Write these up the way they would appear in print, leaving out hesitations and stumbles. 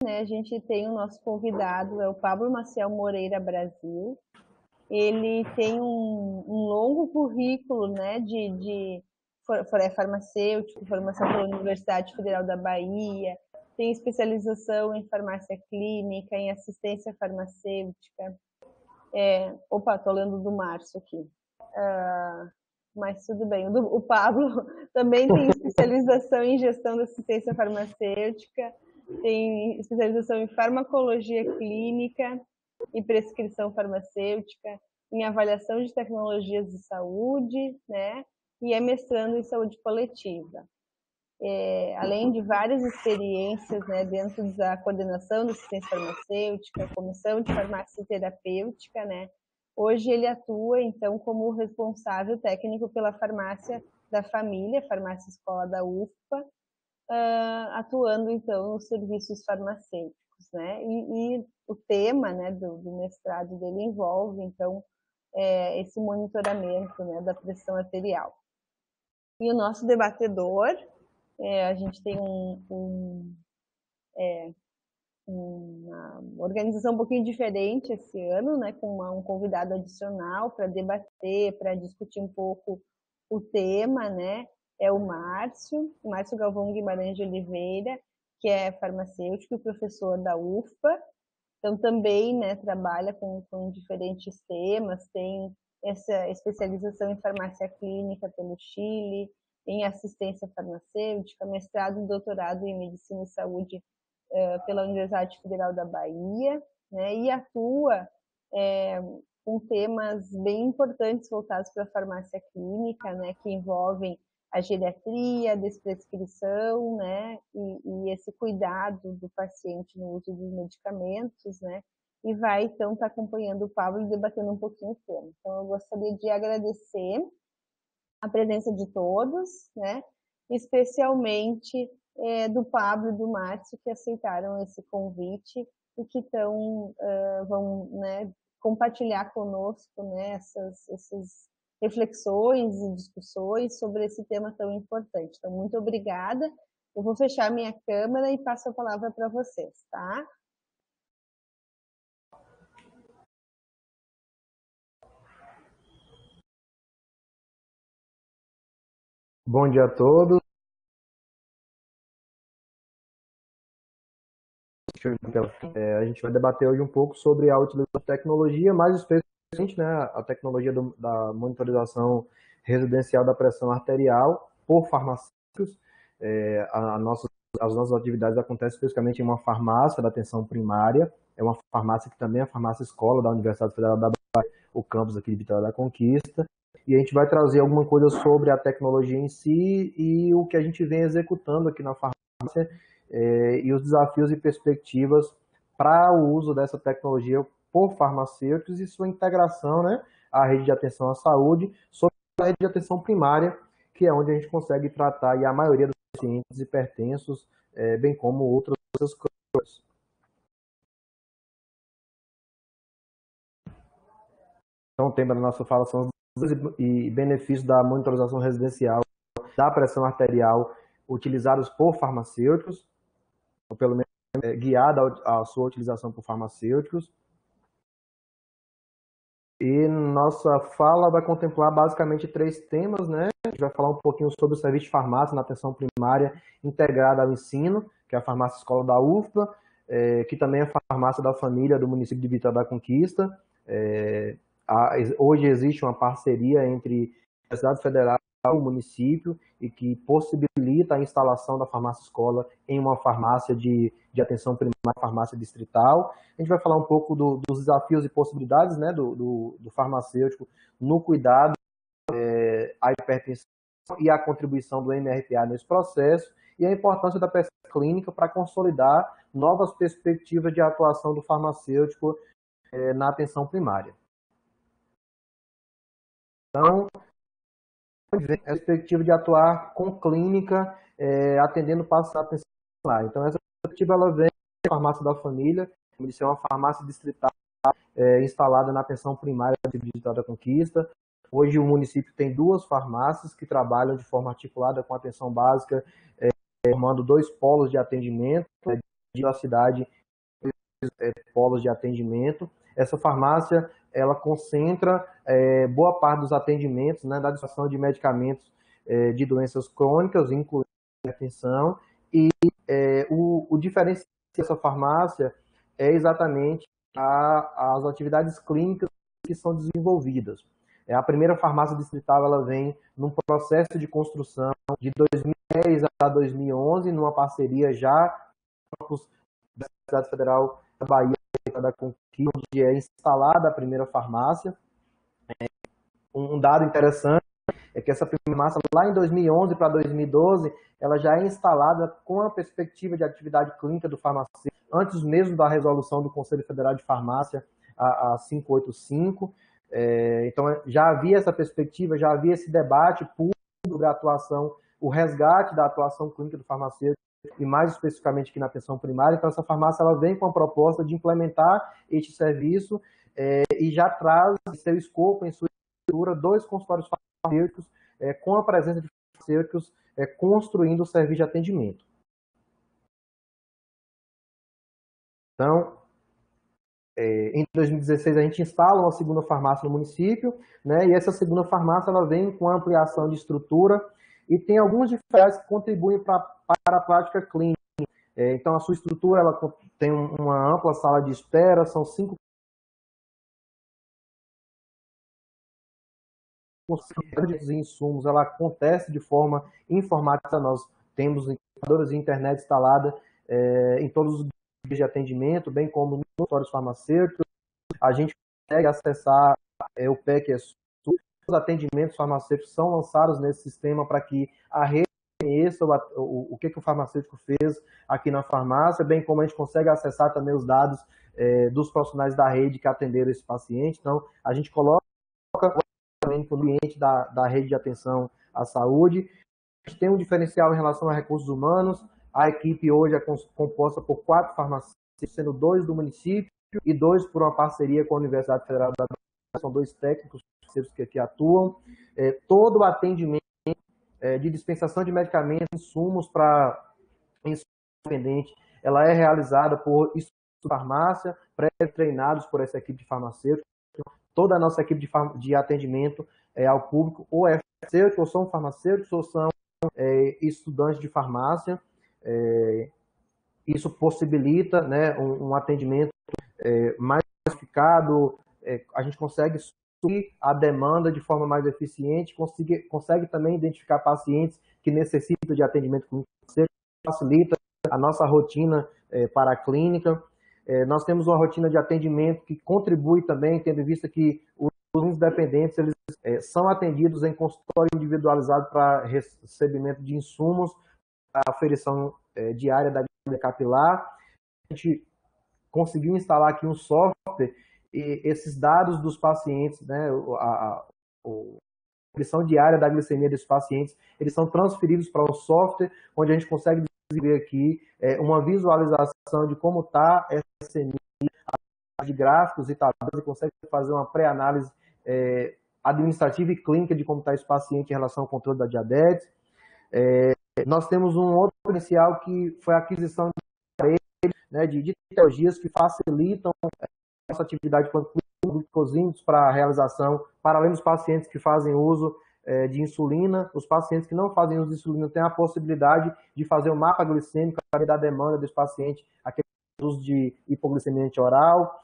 né, a gente tem o nosso convidado, é o Pablo Maciel Moreira Brasil. Ele tem um longo currículo, né, é farmacêutico, formação pela Universidade Federal da Bahia, tem especialização em farmácia clínica, em assistência farmacêutica. Opa, estou lendo do Márcio aqui. Mas tudo bem. O Pablo também tem especialização em gestão da assistência farmacêutica, tem especialização em farmacologia clínica e prescrição farmacêutica, em avaliação de tecnologias de saúde, né? E é mestrando em saúde coletiva. Além de várias experiências, né, dentro da coordenação da assistência farmacêutica, comissão de farmácia terapêutica, né? Hoje ele atua, então, como responsável técnico pela farmácia da família, farmácia escola da UFPA, atuando, então, nos serviços farmacêuticos, né? E o tema, né, do mestrado dele envolve, então, esse monitoramento, né, da pressão arterial. E o nosso debatedor, a gente tem uma organização um pouquinho diferente esse ano, né, com um convidado adicional para debater, para discutir um pouco o tema, né, é o Márcio Galvão Guimarães de Oliveira, que é farmacêutico e professor da UFPA, então também, né, trabalha com diferentes temas, tem essa especialização em farmácia clínica pelo Chile, em assistência farmacêutica, mestrado e doutorado em medicina e saúde pela Universidade Federal da Bahia, né, e atua com temas bem importantes voltados para a farmácia clínica, né, que envolvem a geriatria, a desprescrição, né, e esse cuidado do paciente no uso dos medicamentos, né, e vai, então, estar acompanhando o Pablo e debatendo um pouquinho o tema. Então, eu gostaria de agradecer a presença de todos, né, especialmente do Pablo e do Márcio, que aceitaram esse convite e que vão, né, compartilhar conosco, né, essas reflexões e discussões sobre esse tema tão importante. Então, muito obrigada. Eu vou fechar minha câmera e passo a palavra para vocês, tá? Bom dia a todos. A gente vai debater hoje um pouco sobre a utilização de tecnologia, mais especificamente, né, a tecnologia da monitorização residencial da pressão arterial por farmacêuticos. As nossas atividades acontecem especificamente em uma farmácia da atenção primária, é uma farmácia que também é a farmácia escola da Universidade Federal da Bahia, o campus aqui de Vitória da Conquista, e a gente vai trazer alguma coisa sobre a tecnologia em si e o que a gente vem executando aqui na farmácia, e os desafios e perspectivas para o uso dessa tecnologia por farmacêuticos e sua integração, né, à rede de atenção à saúde, sobre a rede de atenção primária, que é onde a gente consegue tratar a maioria dos pacientes hipertensos, bem como outras coisas. Então, o tema da nossa fala são os e benefícios da monitorização residencial da pressão arterial utilizados por farmacêuticos, ou pelo menos guiada a sua utilização por farmacêuticos. E nossa fala vai contemplar basicamente 3 temas, né? A gente vai falar um pouquinho sobre o serviço de farmácia na atenção primária integrada ao ensino, que é a farmácia escola da UFPA, que também é a farmácia da família do município de Vitória da Conquista. Hoje existe uma parceria entre a Universidade Federal e o município e que possibilita a instalação da farmácia escola em uma farmácia de atenção primária, farmácia distrital. A gente vai falar um pouco dos desafios e possibilidades, né, do farmacêutico no cuidado à hipertensão e a contribuição do MRTA nesse processo e a importância da pesquisa clínica para consolidar novas perspectivas de atuação do farmacêutico na atenção primária. Então, a perspectiva de atuar com clínica, atendendo pacientes da atenção primária. Então, essa perspectiva ela vem da farmácia da família, como disse, é uma farmácia distrital instalada na atenção primária de Vitória da Conquista. Hoje o município tem 2 farmácias que trabalham de forma articulada com a atenção básica, formando 2 polos de atendimento, da cidade, polos de atendimento. Essa farmácia, ela concentra boa parte dos atendimentos, né, da distribuição de medicamentos de doenças crônicas, incluindo a hipertensão, e o diferencial dessa farmácia é exatamente as atividades clínicas que são desenvolvidas. A primeira farmácia distrital, ela vem num processo de construção de 2010 a 2011, numa parceria já com a Universidade Federal da Bahia, da Conquista, onde é instalada a primeira farmácia. Um dado interessante é que essa primeira farmácia, lá em 2011 para 2012, ela já é instalada com a perspectiva de atividade clínica do farmacêutico, antes mesmo da resolução do Conselho Federal de Farmácia, a 585. Então, já havia essa perspectiva, já havia esse debate público da atuação, o resgate da atuação clínica do farmacêutico, e mais especificamente aqui na atenção primária. Então, essa farmácia ela vem com a proposta de implementar este serviço e já traz em seu escopo, em sua estrutura, 2 consultórios farmacêuticos com a presença de farmacêuticos construindo o serviço de atendimento. Então, em 2016 a gente instala uma segunda farmácia no município, né, e essa segunda farmácia ela vem com ampliação de estrutura e tem alguns diferenciais que contribuem para a prática clínica. Então a sua estrutura ela tem uma ampla sala de espera, são 5 de insumos, ela acontece de forma informática. Nós temos computadores de internet instalada em todos os de atendimento, bem como nos consultórios farmacêuticos. A gente consegue acessar o PEC-SUS. Os atendimentos farmacêuticos são lançados nesse sistema para que a rede conheça o que o farmacêutico fez aqui na farmácia, bem como a gente consegue acessar também os dados dos profissionais da rede que atenderam esse paciente. Então, a gente coloca o ambiente da rede de atenção à saúde. A gente tem um diferencial em relação a recursos humanos. A equipe hoje é composta por 4 farmacêuticos, sendo 2 do município e 2 por uma parceria com a Universidade Federal da Bahia. São 2 técnicos que aqui atuam. Todo o atendimento de dispensação de medicamentos, insumos para independente, ela é realizada por estudantes de farmácia, pré-treinados por essa equipe de farmacêuticos. Toda a nossa equipe de atendimento ao público ou é farmacêutico, ou são farmacêuticos, ou são estudantes de farmácia. Isso possibilita, né, um atendimento mais qualificado. A gente consegue suprir a demanda de forma mais eficiente, consegue também identificar pacientes que necessitam de atendimento clínico, facilita a nossa rotina para a clínica. Nós temos uma rotina de atendimento que contribui também, tendo em vista que os dependentes eles são atendidos em consultório individualizado para recebimento de insumos, a aferição diária da glicemia capilar. A gente conseguiu instalar aqui um software e esses dados dos pacientes, né, a aferição diária da glicemia desses pacientes, eles são transferidos para um software onde a gente consegue ver aqui uma visualização de como está essa glicemia, de gráficos e tabelas, e consegue fazer uma pré-análise administrativa e clínica de como está esse paciente em relação ao controle da diabetes. Nós temos um outro diferencial que foi a aquisição de aparelhos, né, de tecnologias que facilitam essa atividade com glucosímetros para a realização, para além dos pacientes que fazem uso de insulina. Os pacientes que não fazem uso de insulina têm a possibilidade de fazer o mapa glicêmico da demanda desse paciente, aquele uso de hipoglicemia oral.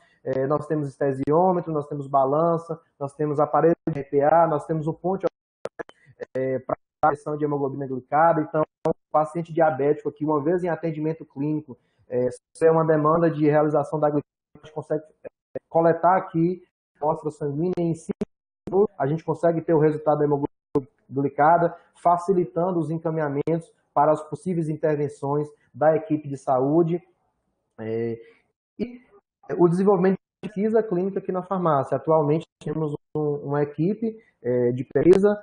Nós temos estesiômetro, nós temos balança, nós temos aparelho de RPA, nós temos o ponte para a pressão de hemoglobina glicada. Então, o paciente diabético aqui, uma vez em atendimento clínico, se é uma demanda de realização da glicemia, a gente consegue coletar aqui a amostra sanguínea em 5 minutos, a gente consegue ter o resultado da hemoglobina glicada, facilitando os encaminhamentos para as possíveis intervenções da equipe de saúde. E o desenvolvimento de pesquisa clínica aqui na farmácia. Atualmente temos uma equipe de pesquisa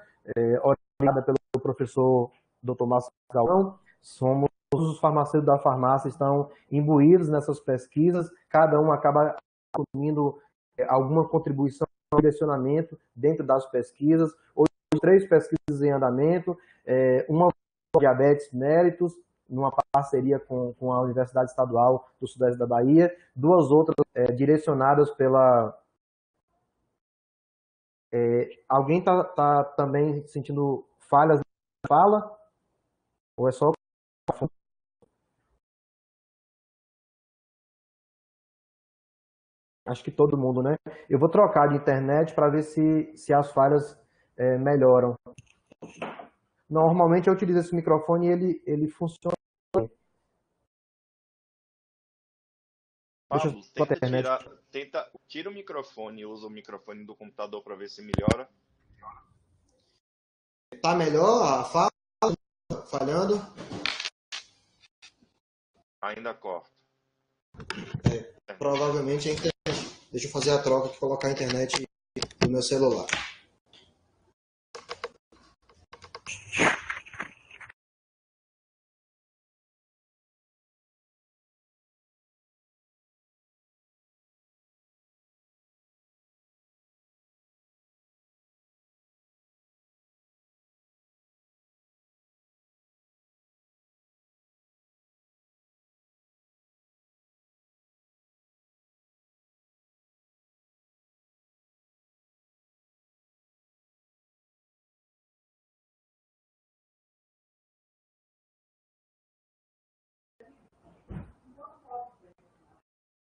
orientada pelo professor Dr. Márcio Galvão. Todos os farmacêuticos da farmácia estão imbuídos nessas pesquisas, cada um acaba assumindo alguma contribuição no direcionamento dentro das pesquisas. Hoje, 3 pesquisas em andamento, uma diabetes mellitus, numa parte parceria com a Universidade Estadual do Sudeste da Bahia, 2 outras direcionadas pela... alguém tá também sentindo falhas na fala? Ou é só... Acho que todo mundo, né? Eu vou trocar de internet para ver se as falhas melhoram. Normalmente eu utilizo esse microfone e ele funciona. Deixa eu Pablo, botar a internet. tira o microfone e usa o microfone do computador para ver se melhora. Tá melhor a fala? Falhando? Ainda corta. Provavelmente a internet. Deixa eu fazer a troca e colocar a internet no meu celular.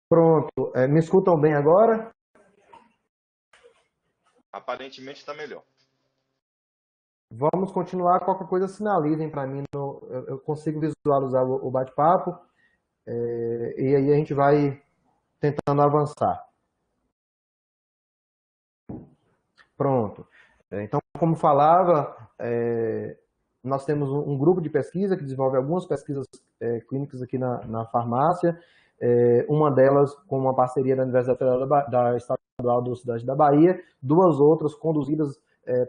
Pronto. Me escutam bem agora? Aparentemente está melhor. Vamos continuar. Qualquer coisa sinalizem para mim. Eu consigo visualizar o bate-papo. E aí a gente vai tentando avançar. Pronto. Então, como falava, nós temos um grupo de pesquisa que desenvolve algumas pesquisas clínicas aqui na farmácia. Uma delas com uma parceria da Universidade da Estadual do Sudeste da Bahia, 2 outras conduzidas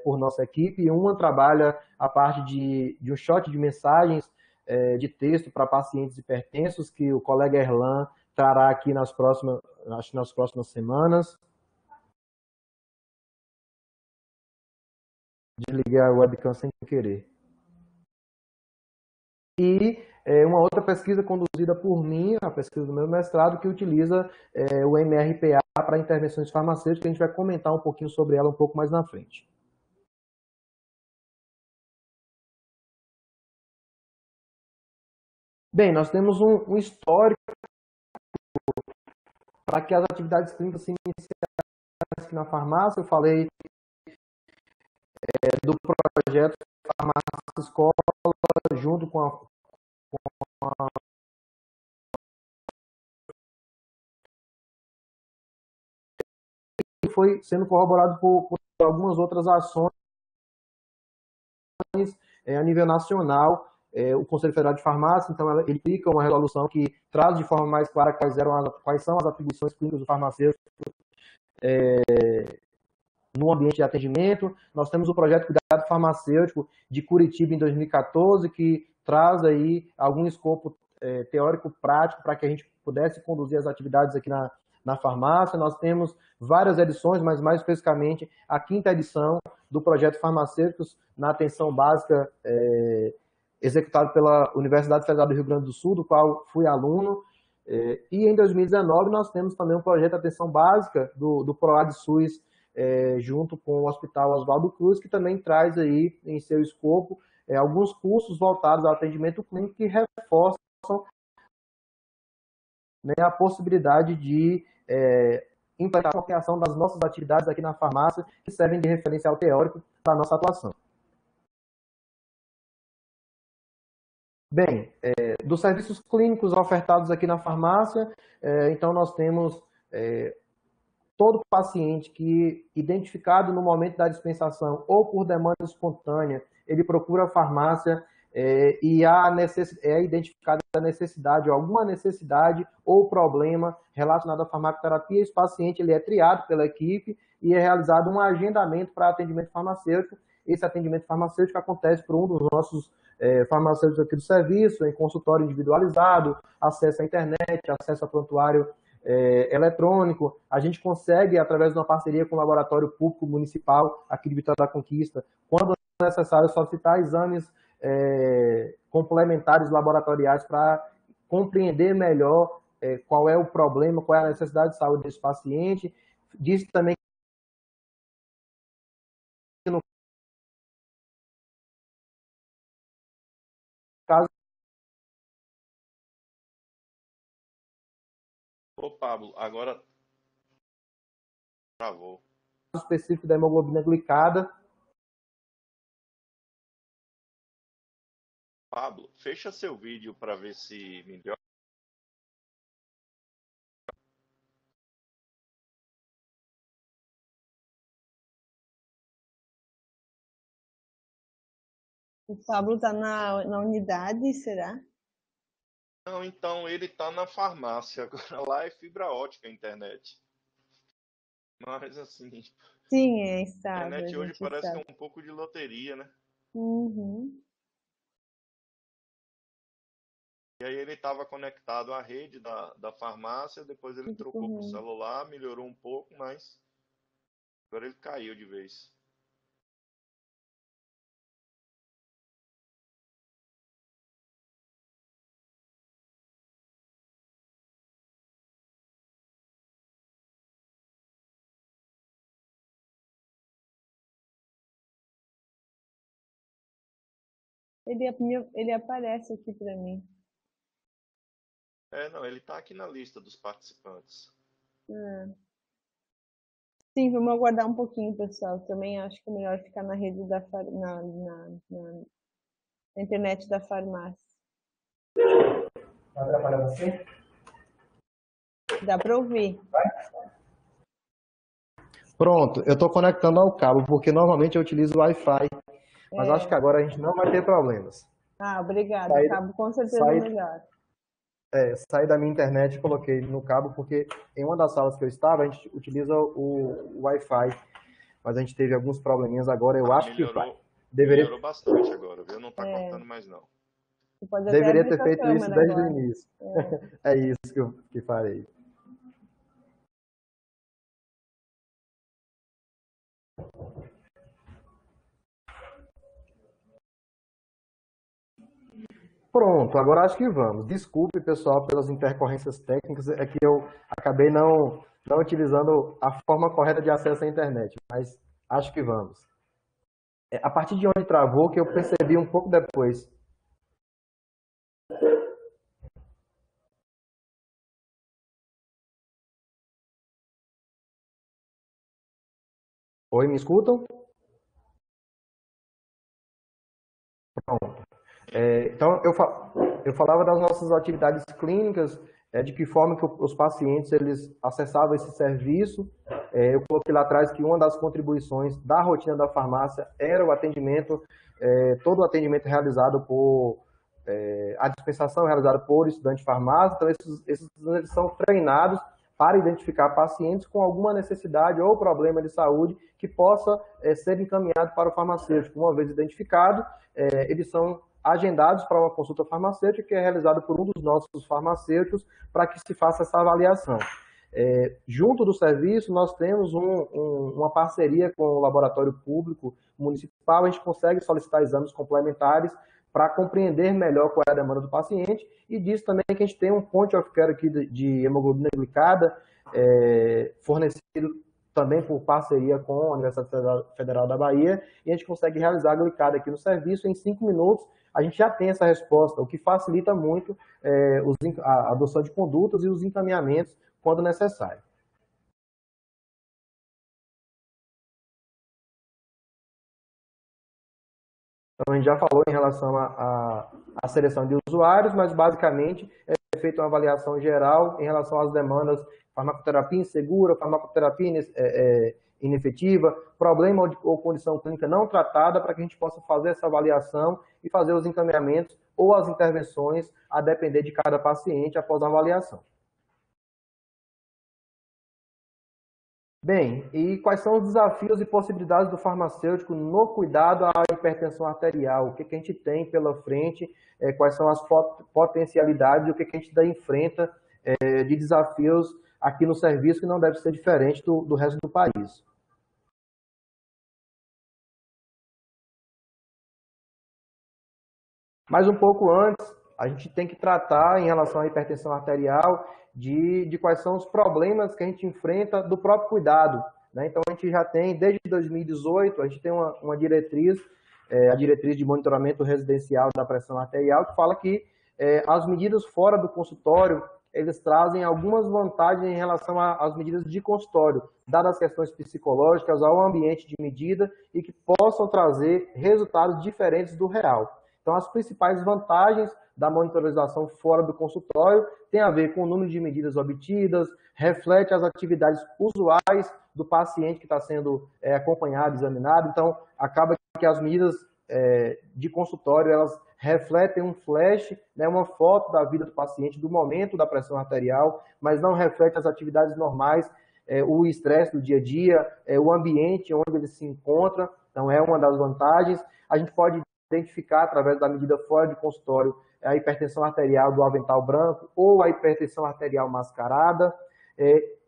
por nossa equipe, e uma trabalha a parte de um shot de mensagens de texto para pacientes hipertensos, que o colega Erlan trará aqui nas próximas semanas. Desliguei a webcam sem querer. E uma outra pesquisa conduzida por mim, a pesquisa do meu mestrado, que utiliza o MRPA para intervenções farmacêuticas. A gente vai comentar um pouquinho sobre ela um pouco mais na frente. Bem, nós temos um histórico para que as atividades clínicas se iniciassem aqui na farmácia. Eu falei do projeto Farmácia Escola, junto com a foi sendo corroborado por algumas outras ações a nível nacional. O Conselho Federal de Farmácia, então, ele publica uma resolução que traz de forma mais clara quais são as atribuições clínicas do farmacêutico no ambiente de atendimento. Nós temos o projeto Cuidado Farmacêutico de Curitiba em 2014, que traz aí algum escopo teórico prático para que a gente pudesse conduzir as atividades aqui na farmácia. Nós temos várias edições, mas mais especificamente a 5ª edição do projeto Farmacêuticos na Atenção Básica, executado pela Universidade Federal do Rio Grande do Sul, do qual fui aluno. E em 2019 nós temos também um projeto de atenção básica do PROAD SUS, junto com o Hospital Oswaldo Cruz, que também traz aí em seu escopo alguns cursos voltados ao atendimento clínico que reforçam, né, a possibilidade de implementar a aplicação das nossas atividades aqui na farmácia, que servem de referencial teórico para a nossa atuação. Bem, dos serviços clínicos ofertados aqui na farmácia, então nós temos todo paciente que, identificado no momento da dispensação ou por demanda espontânea, ele procura a farmácia e é identificada a necessidade, alguma necessidade ou problema relacionado à farmacoterapia, esse paciente ele é triado pela equipe e é realizado um agendamento para atendimento farmacêutico. Esse atendimento farmacêutico acontece por um dos nossos farmacêuticos aqui do serviço, em consultório individualizado, acesso à internet, acesso a prontuário eletrônico. A gente consegue, através de uma parceria com o Laboratório Público Municipal aqui de Vitória da Conquista, quando necessário, solicitar exames complementares laboratoriais para compreender melhor qual é o problema, qual é a necessidade de saúde desse paciente. Disse também que no caso Ô, Pablo, agora travou. específico da hemoglobina glicada, Pablo, fecha seu vídeo para ver se melhora. O Pablo está na unidade, será? Não, então ele tá na farmácia. Agora lá é fibra ótica a internet. Mas assim, Sim, é a estável, a internet hoje gente parece que sabe. é um pouco de loteria, né? Uhum. E aí ele estava conectado à rede da farmácia, depois ele Tudo trocou para o correndo. celular, melhorou um pouco, mas agora ele caiu de vez. Ele aparece aqui para mim. Não, ele está aqui na lista dos participantes. Sim, vamos aguardar um pouquinho, pessoal. Também acho que é melhor ficar na rede na internet da farmácia. Está atrapalhando assim? Dá para ouvir. Pronto, eu estou conectando ao cabo, porque normalmente eu utilizo o Wi-Fi, mas acho que agora a gente não vai ter problemas. Ah, obrigada. Saí, Cabo com certeza saí, melhor. saí da minha internet e coloquei no cabo, porque em uma das salas que eu estava, a gente utiliza o Wi-Fi, mas a gente teve alguns probleminhas agora, eu acho que vai. Melhorou bastante agora, viu? Não está cortando mais não. Você pode até Deveria abrir ter sua feito isso câmera desde o agora. início. É isso que farei. Pronto, agora acho que vamos. Desculpe, pessoal, pelas intercorrências técnicas, é que eu acabei não utilizando a forma correta de acesso à internet, mas acho que vamos. A partir de onde travou, que eu percebi um pouco depois. Oi, me escutam? Pronto. Então, eu falava das nossas atividades clínicas, de que forma que os pacientes eles acessavam esse serviço. Eu coloquei lá atrás que uma das contribuições da rotina da farmácia era o atendimento, todo o atendimento realizado a dispensação realizada por estudante de farmácia. Então, esses estudantes são treinados para identificar pacientes com alguma necessidade ou problema de saúde que possa ser encaminhado para o farmacêutico. Uma vez identificado, eles são agendados para uma consulta farmacêutica que é realizada por um dos nossos farmacêuticos para que se faça essa avaliação. Junto do serviço, nós temos uma parceria com o laboratório público municipal, a gente consegue solicitar exames complementares para compreender melhor qual é a demanda do paciente, e diz também que a gente tem um point of care aqui de hemoglobina glicada, fornecido também por parceria com a Universidade Federal da Bahia, e a gente consegue realizar a glicada aqui no serviço em 5 minutos. A gente já tem essa resposta, o que facilita muito a adoção de condutas e os encaminhamentos quando necessário. Então, a gente já falou em relação à seleção de usuários, mas basicamente é feita uma avaliação geral em relação às demandas: farmacoterapia insegura, farmacoterapia inefetiva, problema ou condição clínica não tratada, para que a gente possa fazer essa avaliação e fazer os encaminhamentos ou as intervenções a depender de cada paciente após a avaliação. Bem, e quais são os desafios e possibilidades do farmacêutico no cuidado à hipertensão arterial? O que a gente tem pela frente, quais são as potencialidades e o que a gente ainda enfrenta de desafios aqui no serviço, que não deve ser diferente do resto do país. Mas um pouco antes, a gente tem que tratar em relação à hipertensão arterial de quais são os problemas que a gente enfrenta do próprio cuidado, né? Então, a gente já tem, desde 2018, a gente tem uma diretriz, a diretriz de monitoramento residencial da pressão arterial, que fala que as medidas fora do consultório, eles trazem algumas vantagens em relação às medidas de consultório, dadas as questões psicológicas, ao ambiente de medida e que possam trazer resultados diferentes do real. Então, as principais vantagens da monitorização fora do consultório tem a ver com o número de medidas obtidas, reflete as atividades usuais do paciente que está sendo acompanhado, examinado. Então, acaba que as medidas de consultório, elas refletem um flash, né, uma foto da vida do paciente, do momento da pressão arterial, mas não reflete as atividades normais, o estresse do dia a dia, o ambiente onde ele se encontra. Então, é uma das vantagens. A gente pode identificar, através da medida fora de consultório, a hipertensão arterial do avental branco ou a hipertensão arterial mascarada.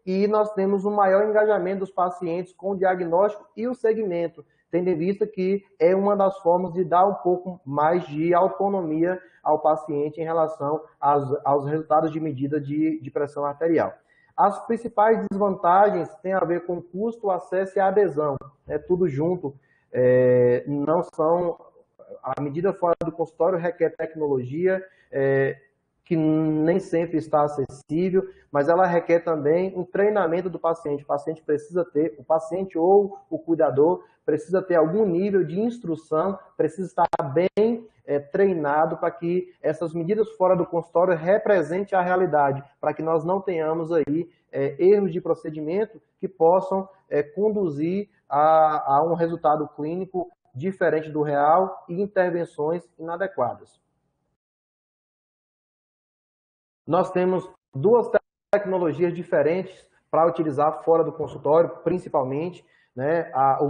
E nós temos um maior engajamento dos pacientes com o diagnóstico e o segmento, tendo em vista que é uma das formas de dar um pouco mais de autonomia ao paciente em relação aos resultados de medida de pressão arterial. As principais desvantagens têm a ver com custo, acesso e adesão, tudo junto. Não são... A medida fora do consultório requer tecnologia, que nem sempre está acessível, mas ela requer também um treinamento do paciente. O paciente precisa ter, o paciente ou o cuidador precisa ter algum nível de instrução, precisa estar bem treinado para que essas medidas fora do consultório representem a realidade, para que nós não tenhamos aí erros de procedimento que possam conduzir a um resultado clínico diferente do real e intervenções inadequadas. Nós temos duas tecnologias diferentes para utilizar fora do consultório, principalmente, né, o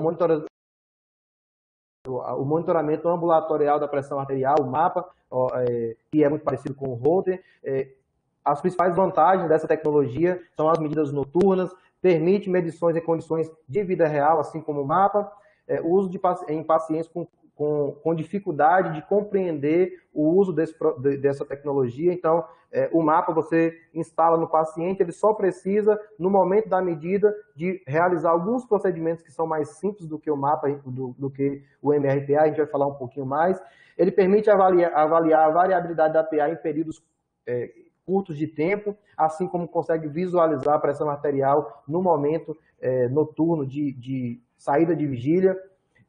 monitoramento ambulatorial da pressão arterial, o MAPA, que é muito parecido com o Holter. As principais vantagens dessa tecnologia são as medidas noturnas, permite medições em condições de vida real, assim como o MAPA, o uso em pacientes com dificuldade de compreender o uso dessa tecnologia. Então, o MAPA você instala no paciente, ele só precisa, no momento da medida, de realizar alguns procedimentos que são mais simples do que o MAPA, do que o MRPA, a gente vai falar um pouquinho mais. Ele permite avaliar a variabilidade da PA em períodos curtos de tempo, assim como consegue visualizar a pressão arterial no momento noturno de saída de vigília,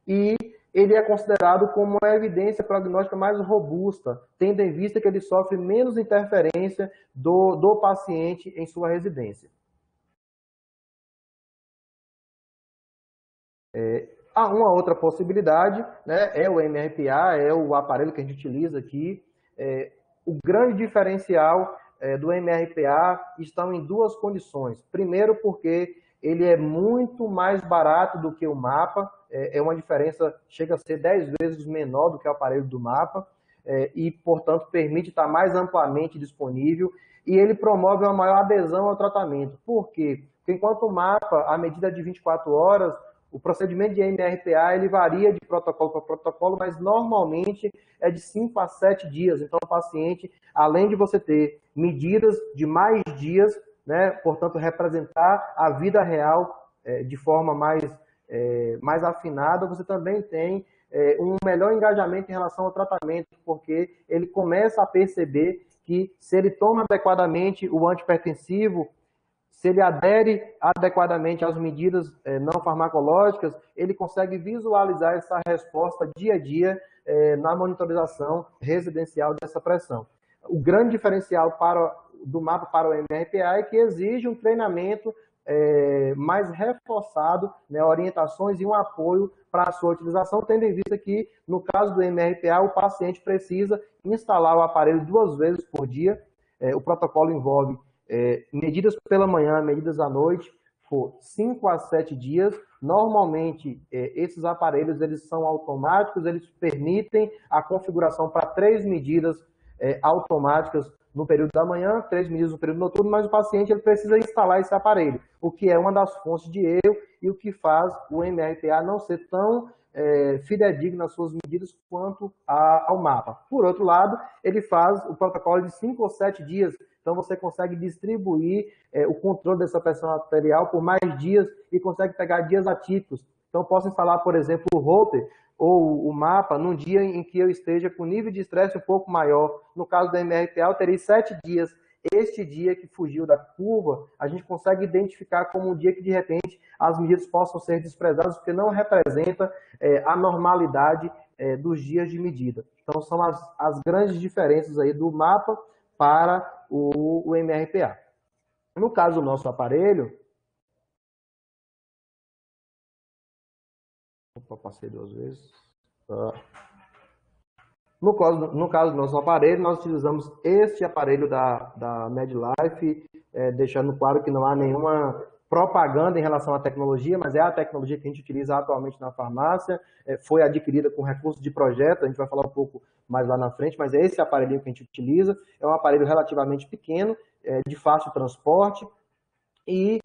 e ele é considerado como uma evidência prognóstica mais robusta, tendo em vista que ele sofre menos interferência do paciente em sua residência. Há uma outra possibilidade, né, é o MRPA, é o aparelho que a gente utiliza aqui. O grande diferencial do MRPA estão em duas condições. Primeiro, porque ele é muito mais barato do que o MAPA, é uma diferença, chega a ser 10 vezes menor do que o aparelho do MAPA, e, portanto, permite estar mais amplamente disponível, e ele promove uma maior adesão ao tratamento. Por quê? Porque enquanto o MAPA, a medida de 24 horas, o procedimento de MRPA ele varia de protocolo para protocolo, mas normalmente é de 5 a 7 dias. Então, o paciente, além de você ter medidas de mais dias, né, portanto, representar a vida real de forma mais afinada, você também tem um melhor engajamento em relação ao tratamento, porque ele começa a perceber que se ele toma adequadamente o antihipertensivo, se ele adere adequadamente às medidas não farmacológicas, ele consegue visualizar essa resposta dia a dia na monitorização residencial dessa pressão. O grande diferencial do MAPA para o MRPA é que exige um treinamento mais reforçado, né, orientações e um apoio para a sua utilização, tendo em vista que, no caso do MRPA, o paciente precisa instalar o aparelho 2 vezes por dia. O protocolo envolve medidas pela manhã, medidas à noite, por 5 a 7 dias. Normalmente, esses aparelhos eles são automáticos, eles permitem a configuração para 3 medidas automáticas no período da manhã, 3 medidas no período noturno, mas o paciente ele precisa instalar esse aparelho, o que é uma das fontes de erro e o que faz o MRPA não ser tão fidedigno nas suas medidas quanto ao mapa. Por outro lado, ele faz o protocolo de 5 ou 7 dias, então você consegue distribuir o controle dessa pressão arterial por mais dias e consegue pegar dias atípicos. Então, posso instalar, por exemplo, o Holter ou o mapa num dia em que eu esteja com nível de estresse um pouco maior. No caso da MRPA, eu terei 7 dias. Este dia que fugiu da curva, a gente consegue identificar como um dia que, de repente, as medidas possam ser desprezadas, porque não representa a normalidade dos dias de medida. Então, são as grandes diferenças aí do mapa para o MRPA. No caso do nosso aparelho... Opa, passei 2 vezes. No caso do nosso aparelho, nós utilizamos este aparelho da MedLife, deixando claro que não há nenhuma propaganda em relação à tecnologia, mas é a tecnologia que a gente utiliza atualmente na farmácia, foi adquirida com recurso de projeto, a gente vai falar um pouco mais lá na frente, mas é esse aparelhinho que a gente utiliza, é um aparelho relativamente pequeno, de fácil transporte, e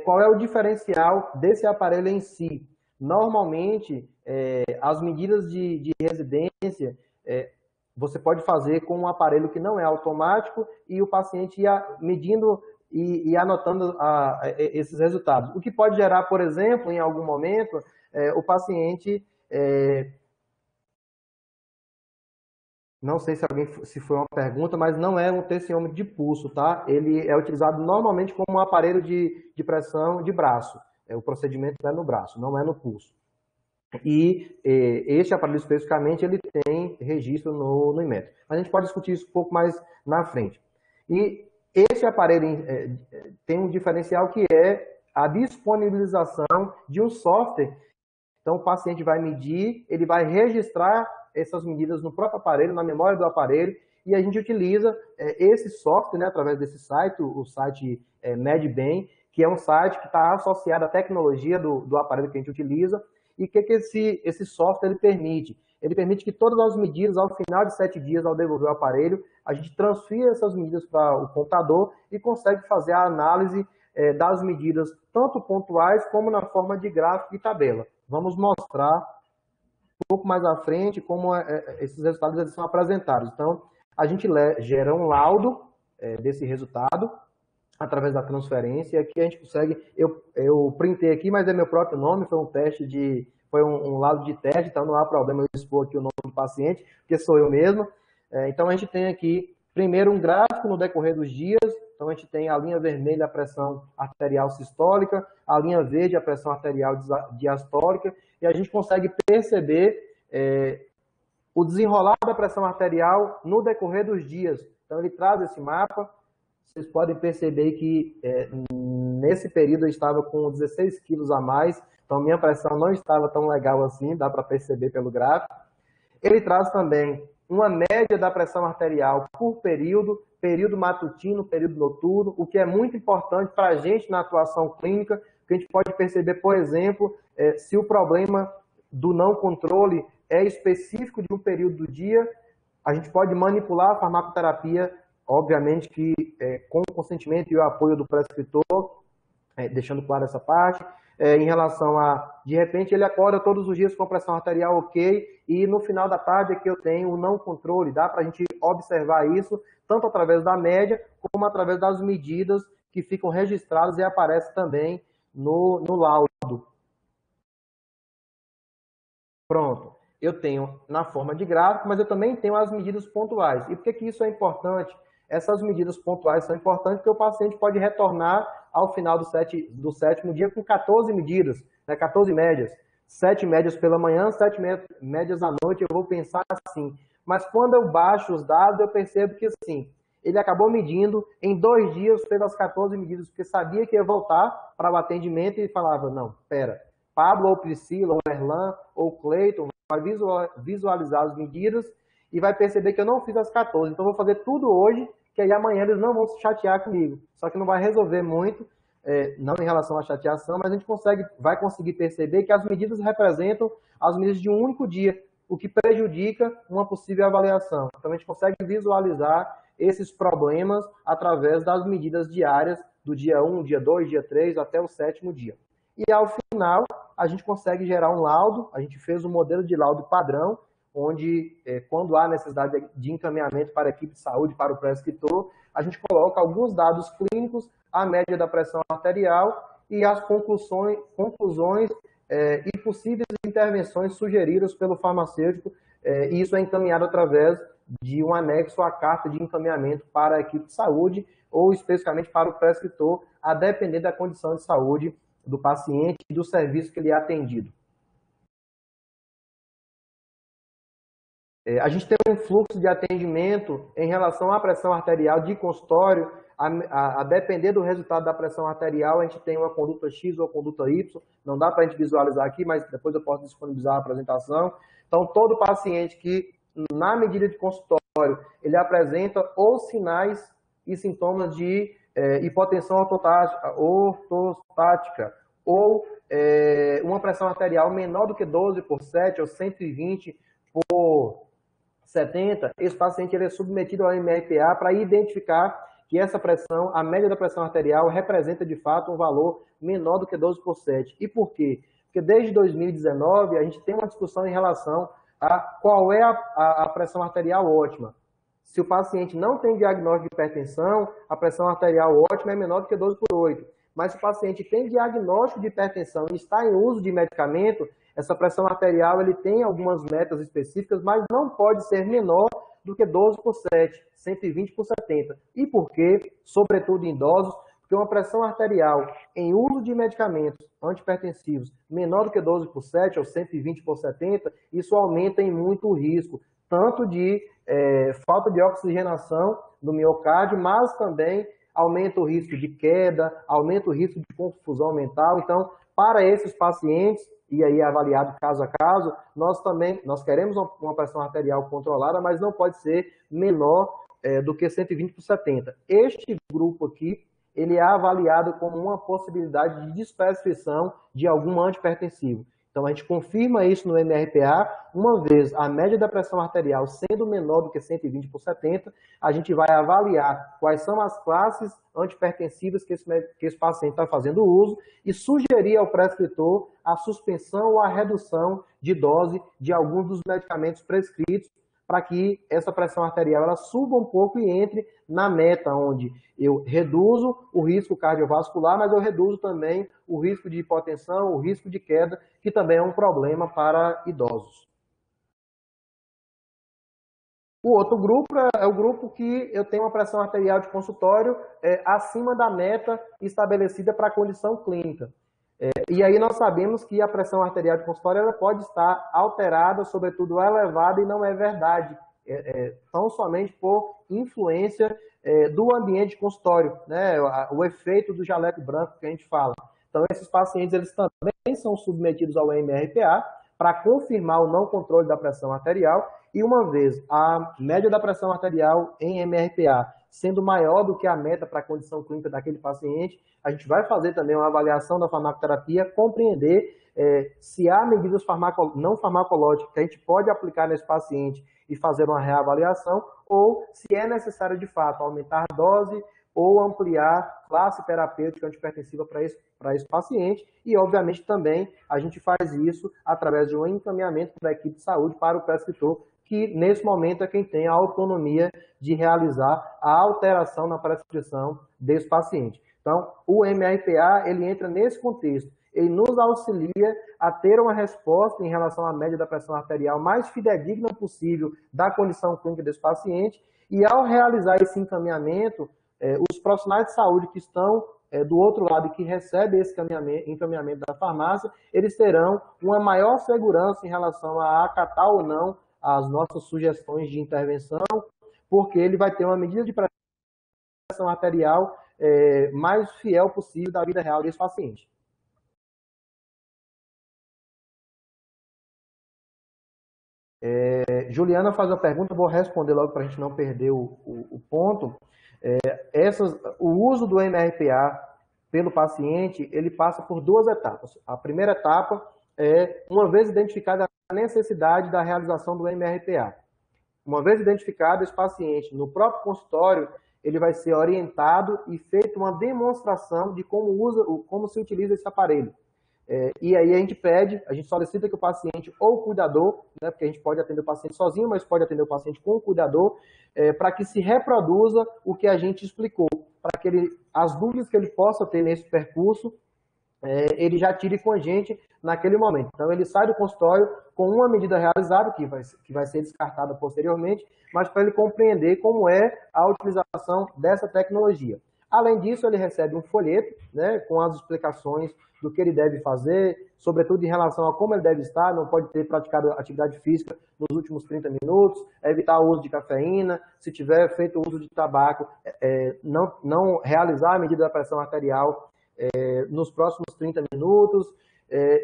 qual é o diferencial desse aparelho em si? Normalmente, as medidas de residência, você pode fazer com um aparelho que não é automático e o paciente ia medindo e anotando esses resultados. O que pode gerar, por exemplo, em algum momento, o paciente... não sei se foi uma pergunta, mas não é um tensiômetro de pulso, tá? Ele é utilizado normalmente como um aparelho de pressão de braço. O procedimento é no braço, não é no pulso. E este aparelho especificamente, ele tem registro no Inmetro. A gente pode discutir isso um pouco mais na frente. E esse aparelho tem um diferencial que é a disponibilização de um software. Então, o paciente vai medir, ele vai registrar essas medidas no próprio aparelho, na memória do aparelho, e a gente utiliza esse software, né, através desse site, o site MedBem, que é um site que está associado à tecnologia do aparelho que a gente utiliza. E o que esse software ele permite? Ele permite que todas as medidas, ao final de 7 dias, ao devolver o aparelho, a gente transfira essas medidas para o computador e consegue fazer a análise das medidas, tanto pontuais como na forma de gráfico e tabela. Vamos mostrar um pouco mais à frente como esses resultados eles são apresentados. Então, a gente gera um laudo desse resultado através da transferência. Aqui a gente consegue, eu printei aqui, mas é meu próprio nome, foi um teste foi um laudo de teste, então não há problema eu expor aqui o nome do paciente, porque sou eu mesmo. Então, a gente tem aqui, primeiro, um gráfico no decorrer dos dias. Então, a gente tem a linha vermelha, a pressão arterial sistólica, a linha verde, a pressão arterial diastólica, e a gente consegue perceber o desenrolar da pressão arterial no decorrer dos dias. Então, ele traz esse mapa. Vocês podem perceber que nesse período eu estava com 16 quilos a mais, então minha pressão não estava tão legal assim, dá para perceber pelo gráfico. Ele traz também uma média da pressão arterial por período matutino, período noturno, o que é muito importante para a gente na atuação clínica, que a gente pode perceber, por exemplo, se o problema do não controle é específico de um período do dia, a gente pode manipular a farmacoterapia, obviamente que com o consentimento e o apoio do prescritor, deixando claro essa parte. Em relação de repente, ele acorda todos os dias com pressão arterial ok, e no final da tarde é que eu tenho o não controle. Dá para a gente observar isso, tanto através da média, como através das medidas que ficam registradas e aparecem também no laudo. Pronto. Eu tenho na forma de gráfico, mas eu também tenho as medidas pontuais. E por que isso é importante? Essas medidas pontuais são importantes porque o paciente pode retornar ao final do 7º dia com 14 medidas, 14 médias. 7 médias pela manhã, 7 médias à noite, eu vou pensar assim. Mas quando eu baixo os dados, eu percebo que assim, ele acabou medindo, em 2 dias fez as 14 medidas, porque sabia que ia voltar para o atendimento e falava, não, pera, Pablo ou Priscila, ou Erlan, ou Cleiton, vai visualizar as medidas e vai perceber que eu não fiz as 14. Então, eu vou fazer tudo hoje, que aí amanhã eles não vão se chatear comigo. Só que não vai resolver muito, não em relação à chateação, mas a gente vai conseguir perceber que as medidas representam as medidas de um único dia, o que prejudica uma possível avaliação. Então, a gente consegue visualizar esses problemas através das medidas diárias do dia 1, dia 2, dia 3, até o 7º dia. E, ao final, a gente consegue gerar um laudo. A gente fez um modelo de laudo padrão, onde, quando há necessidade de encaminhamento para a equipe de saúde, para o prescritor, a gente coloca alguns dados clínicos, a média da pressão arterial e as conclusões e possíveis intervenções sugeridas pelo farmacêutico, e isso é encaminhado através de um anexo à carta de encaminhamento para a equipe de saúde ou especificamente para o prescritor, a depender da condição de saúde do paciente e do serviço que ele é atendido. A gente tem um fluxo de atendimento em relação à pressão arterial de consultório, a depender do resultado da pressão arterial, a gente tem uma conduta X ou conduta Y, não dá para a gente visualizar aqui, mas depois eu posso disponibilizar a apresentação. Então, todo paciente que, na medida de consultório, ele apresenta ou sinais e sintomas de hipotensão ortostática, ou uma pressão arterial menor do que 12/7 ou 120/70, esse paciente ele é submetido ao MRPA para identificar que essa pressão, a média da pressão arterial, representa de fato um valor menor do que 12/7. E por quê? Porque desde 2019 a gente tem uma discussão em relação a qual é a pressão arterial ótima. Se o paciente não tem diagnóstico de hipertensão, a pressão arterial ótima é menor do que 12/8. Mas se o paciente tem diagnóstico de hipertensão e está em uso de medicamento, essa pressão arterial ele tem algumas metas específicas, mas não pode ser menor do que 12/7, 120/70. E por quê? Sobretudo em idosos, porque uma pressão arterial em uso de medicamentos antihipertensivos menor do que 12/7 ou 120/70, isso aumenta em muito o risco, tanto de falta de oxigenação do miocárdio, mas também aumenta o risco de queda, aumenta o risco de confusão mental. Então, para esses pacientes, e aí é avaliado caso a caso, nós queremos uma pressão arterial controlada, mas não pode ser menor do que 120/70. Este grupo aqui, ele é avaliado como uma possibilidade de desprescrição de algum antihipertensivo. Então, a gente confirma isso no MRPA, uma vez a média da pressão arterial sendo menor do que 120/70, a gente vai avaliar quais são as classes antihipertensivas que esse paciente está fazendo uso e sugerir ao prescritor a suspensão ou a redução de dose de alguns dos medicamentos prescritos, para que essa pressão arterial ela suba um pouco e entre na meta, onde eu reduzo o risco cardiovascular, mas eu reduzo também o risco de hipotensão, o risco de queda, que também é um problema para idosos. O outro grupo é o grupo que eu tenho uma pressão arterial de consultório acima da meta estabelecida para a condição clínica. E aí nós sabemos que a pressão arterial de consultório ela pode estar alterada, sobretudo elevada, e não é verdade, tão somente por influência do ambiente de consultório, né? O efeito do jaleco branco que a gente fala. Então esses pacientes eles também são submetidos ao MRPA para confirmar o não controle da pressão arterial, e uma vez a média da pressão arterial em MRPA sendo maior do que a meta para a condição clínica daquele paciente, a gente vai fazer também uma avaliação da farmacoterapia, compreender se há medidas não farmacológicas que a gente pode aplicar nesse paciente e fazer uma reavaliação, ou se é necessário, de fato, aumentar a dose ou ampliar a classe terapêutica antihipertensiva para esse paciente. E, obviamente, também a gente faz isso através de um encaminhamento da equipe de saúde para o prescritor, que nesse momento é quem tem a autonomia de realizar a alteração na prescrição desse paciente. Então, o MRPA, ele entra nesse contexto. Ele nos auxilia a ter uma resposta em relação à média da pressão arterial mais fidedigna possível da condição clínica desse paciente, e ao realizar esse encaminhamento, os profissionais de saúde que estão do outro lado e que recebem esse encaminhamento da farmácia, eles terão uma maior segurança em relação a acatar ou não as nossas sugestões de intervenção, porque ele vai ter uma medida de pressão arterial mais fiel possível da vida real desse paciente. Juliana faz uma pergunta, vou responder logo para a gente não perder o ponto. O uso do MRPA pelo paciente, ele passa por duas etapas. A primeira etapa é, uma vez identificada a necessidade da realização do MRPA. Uma vez identificado esse paciente no próprio consultório, ele vai ser orientado e feita uma demonstração de como se utiliza esse aparelho. E aí a gente solicita que o paciente ou o cuidador, né, porque a gente pode atender o paciente sozinho, mas pode atender o paciente com o cuidador, para que se reproduza o que a gente explicou, para que as dúvidas que ele possa ter nesse percurso, ele já tire com a gente naquele momento. Então, ele sai do consultório com uma medida realizada, que vai ser descartada posteriormente, mas para ele compreender como é a utilização dessa tecnologia. Além disso, ele recebe um folheto, né, com as explicações do que ele deve fazer, sobretudo em relação a como ele deve estar, não pode ter praticado atividade física nos últimos 30 minutos, evitar o uso de cafeína, se tiver feito uso de tabaco, não realizar a medida da pressão arterial nos próximos 30 minutos,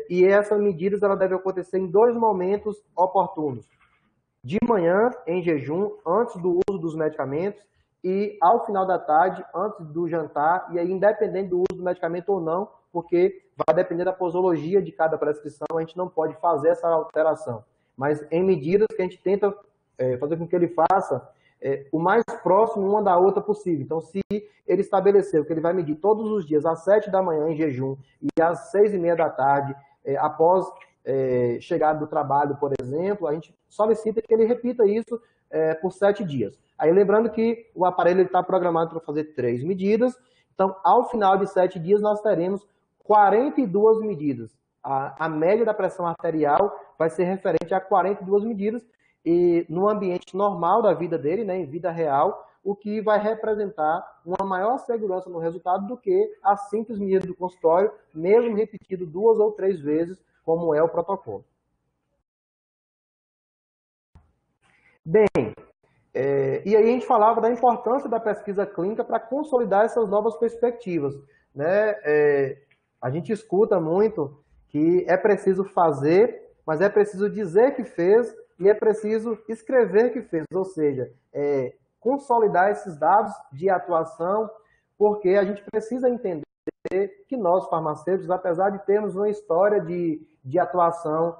e essas medidas ela deve acontecer em 2 momentos oportunos. De manhã, em jejum, antes do uso dos medicamentos, e ao final da tarde, antes do jantar, e aí independente do uso do medicamento ou não, porque vai depender da posologia de cada prescrição, a gente não pode fazer essa alteração. Mas em medidas que a gente tenta fazer com que ele faça o mais próximo uma da outra possível. Então, se ele estabeleceu que ele vai medir todos os dias às 7 da manhã em jejum e às 6:30 da tarde, após chegada do trabalho, por exemplo, a gente solicita que ele repita isso por 7 dias. Aí lembrando que o aparelho está programado para fazer 3 medidas, então ao final de 7 dias nós teremos 42 medidas. A média da pressão arterial vai ser referente a 42 medidas, e no ambiente normal da vida dele, né, em vida real, o que vai representar uma maior segurança no resultado do que a simples medida do consultório, mesmo repetido 2 ou 3 vezes, como é o protocolo. Bem, e aí a gente falava da importância da pesquisa clínica para consolidar essas novas perspectivas, né? A gente escuta muito que é preciso fazer, mas é preciso dizer que fez e é preciso escrever que fez, ou seja, consolidar esses dados de atuação, porque a gente precisa entender que nós, farmacêuticos, apesar de termos uma história de atuação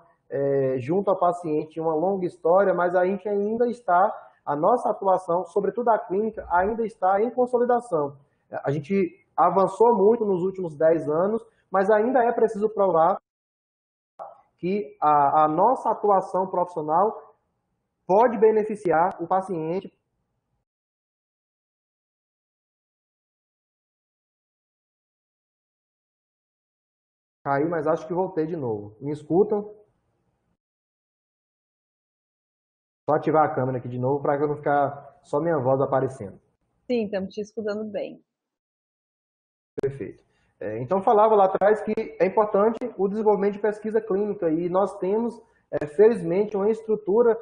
junto ao paciente, uma longa história, mas a gente ainda está, a nossa atuação, sobretudo a clínica, ainda está em consolidação. A gente avançou muito nos últimos 10 anos, mas ainda é preciso provar que a nossa atuação profissional pode beneficiar o paciente. Caí, mas acho que voltei de novo. Me escutam? Só ativar a câmera aqui de novo para eu não ficar só minha voz aparecendo. Sim, estamos te escutando bem. Perfeito. Então, falava lá atrás que é importante o desenvolvimento de pesquisa clínica e nós temos, felizmente, uma estrutura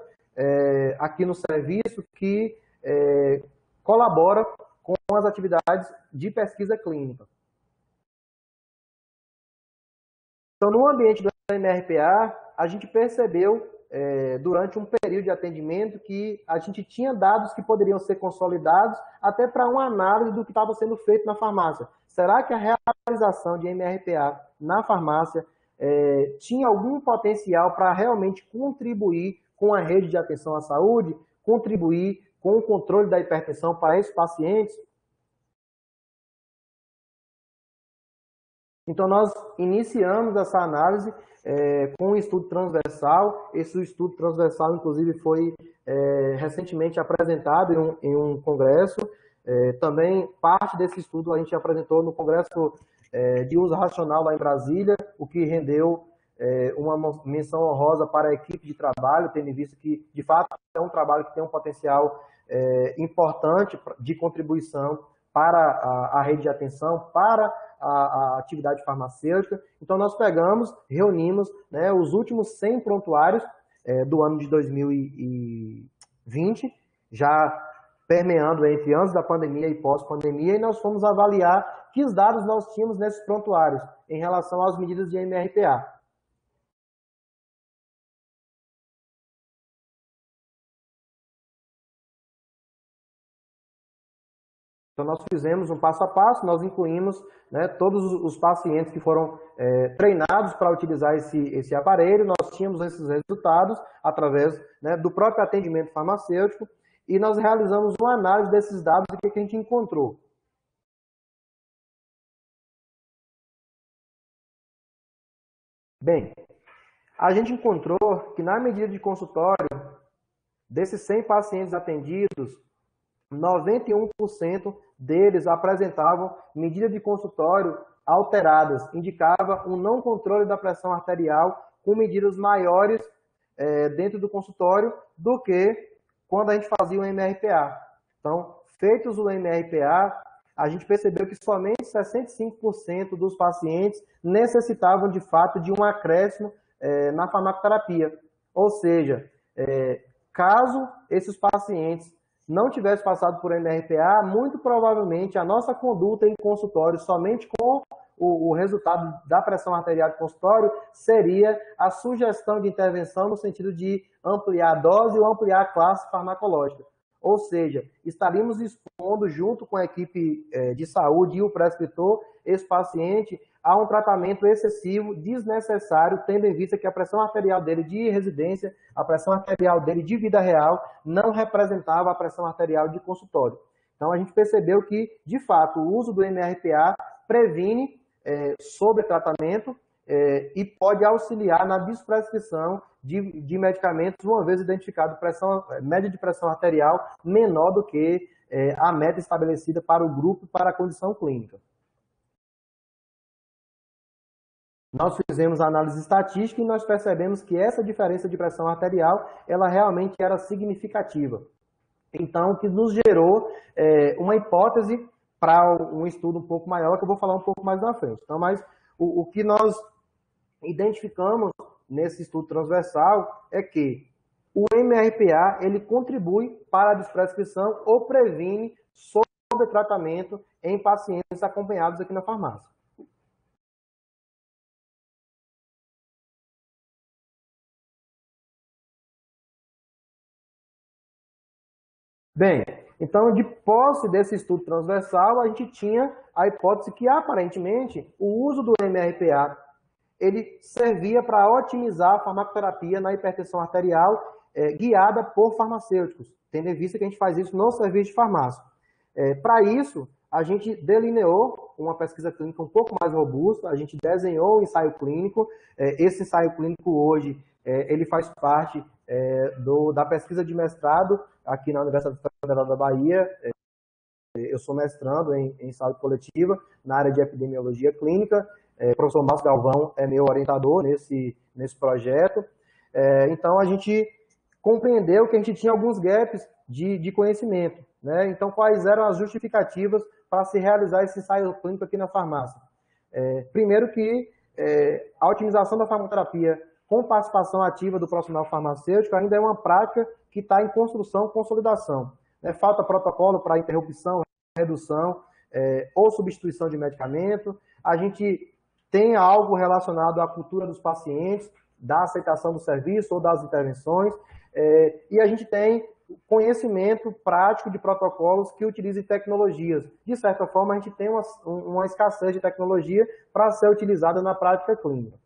aqui no serviço que colabora com as atividades de pesquisa clínica. Então, no ambiente do MRPA, a gente percebeu, durante um período de atendimento, que a gente tinha dados que poderiam ser consolidados até para uma análise do que estava sendo feito na farmácia. Será que a realização de MRPA na farmácia tinha algum potencial para realmente contribuir com a rede de atenção à saúde, contribuir com o controle da hipertensão para esses pacientes? Então, nós iniciamos essa análise com um estudo transversal. Esse estudo transversal, inclusive, foi recentemente apresentado em um congresso. Também, parte desse estudo a gente apresentou no Congresso de Uso Racional lá em Brasília, o que rendeu uma menção honrosa para a equipe de trabalho, tendo visto que, de fato, é um trabalho que tem um potencial importante de contribuição para a rede de atenção, para a atividade farmacêutica. Então, nós pegamos, reunimos, né, os últimos 100 prontuários do ano de 2020, já permeando entre antes da pandemia e pós-pandemia, e nós fomos avaliar que dados nós tínhamos nesses prontuários em relação às medidas de MRPA. Então, nós fizemos um passo a passo, nós incluímos, né, todos os pacientes que foram treinados para utilizar esse aparelho, nós tínhamos esses resultados através, né, do próprio atendimento farmacêutico, e nós realizamos uma análise desses dados e o que a gente encontrou. Bem, a gente encontrou que na medida de consultório, desses 100 pacientes atendidos, 91% deles apresentavam medida de consultório alteradas, indicava um não controle da pressão arterial com medidas maiores dentro do consultório do que quando a gente fazia o MRPA. Então, feitos o MRPA, a gente percebeu que somente 65% dos pacientes necessitavam de fato de um acréscimo na farmacoterapia. Ou seja, caso esses pacientes não tivessem passado por MRPA, muito provavelmente a nossa conduta em consultório somente com o resultado da pressão arterial de consultório seria a sugestão de intervenção no sentido de ampliar a dose ou ampliar a classe farmacológica. Ou seja, estaríamos expondo junto com a equipe de saúde e o prescritor esse paciente a um tratamento excessivo, desnecessário, tendo em vista que a pressão arterial dele de residência, a pressão arterial dele de vida real, não representava a pressão arterial de consultório. Então, a gente percebeu que, de fato, o uso do MRPA previne sobretratamento e pode auxiliar na desprescrição de medicamentos, uma vez identificado média de pressão arterial menor do que a meta estabelecida para o grupo e para a condição clínica. Nós fizemos a análise estatística e nós percebemos que essa diferença de pressão arterial, ela realmente era significativa. Então, que nos gerou uma hipótese para um estudo um pouco maior, que eu vou falar um pouco mais na frente. Então, mas o que nós identificamos nesse estudo transversal é que o MRPA, ele contribui para a desprescrição ou previne sobretratamento em pacientes acompanhados aqui na farmácia. Bem, então, de posse desse estudo transversal, a gente tinha a hipótese que, aparentemente, o uso do MRPA ele servia para otimizar a farmacoterapia na hipertensão arterial guiada por farmacêuticos, tendo em vista que a gente faz isso no serviço de farmácia. Para isso, a gente delineou uma pesquisa clínica um pouco mais robusta, a gente desenhou um ensaio clínico. Esse ensaio clínico hoje, ele faz parte da pesquisa de mestrado aqui na Universidade Federal da Bahia. Eu sou mestrando em saúde coletiva na área de epidemiologia clínica. O professor Márcio Galvão é meu orientador nesse projeto. Então, a gente compreendeu que a gente tinha alguns gaps de conhecimento, né? Então, quais eram as justificativas para se realizar esse ensaio clínico aqui na farmácia? Primeiro que a otimização da farmacoterapia com participação ativa do profissional farmacêutico ainda é uma prática que está em construção, consolidação. Falta protocolo para interrupção, redução ou substituição de medicamento. A gente tem algo relacionado à cultura dos pacientes, da aceitação do serviço ou das intervenções, e a gente tem conhecimento prático de protocolos que utilizem tecnologias. De certa forma, a gente tem uma escassez de tecnologia para ser utilizada na prática clínica.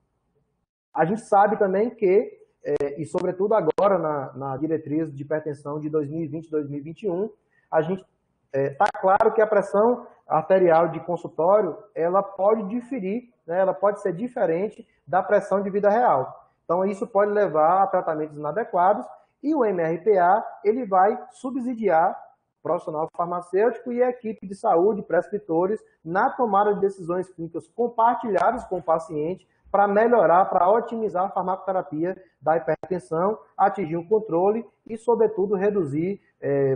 A gente sabe também que, e sobretudo agora na diretriz de hipertensão de 2020 e 2021, a gente está claro que a pressão arterial de consultório, ela pode diferir, né, ela pode ser diferente da pressão de vida real. Então, isso pode levar a tratamentos inadequados e o MRPA, ele vai subsidiar o profissional farmacêutico e a equipe de saúde, prescritores, na tomada de decisões clínicas compartilhadas com o paciente para melhorar, para otimizar a farmacoterapia da hipertensão, atingir o controle e, sobretudo, reduzir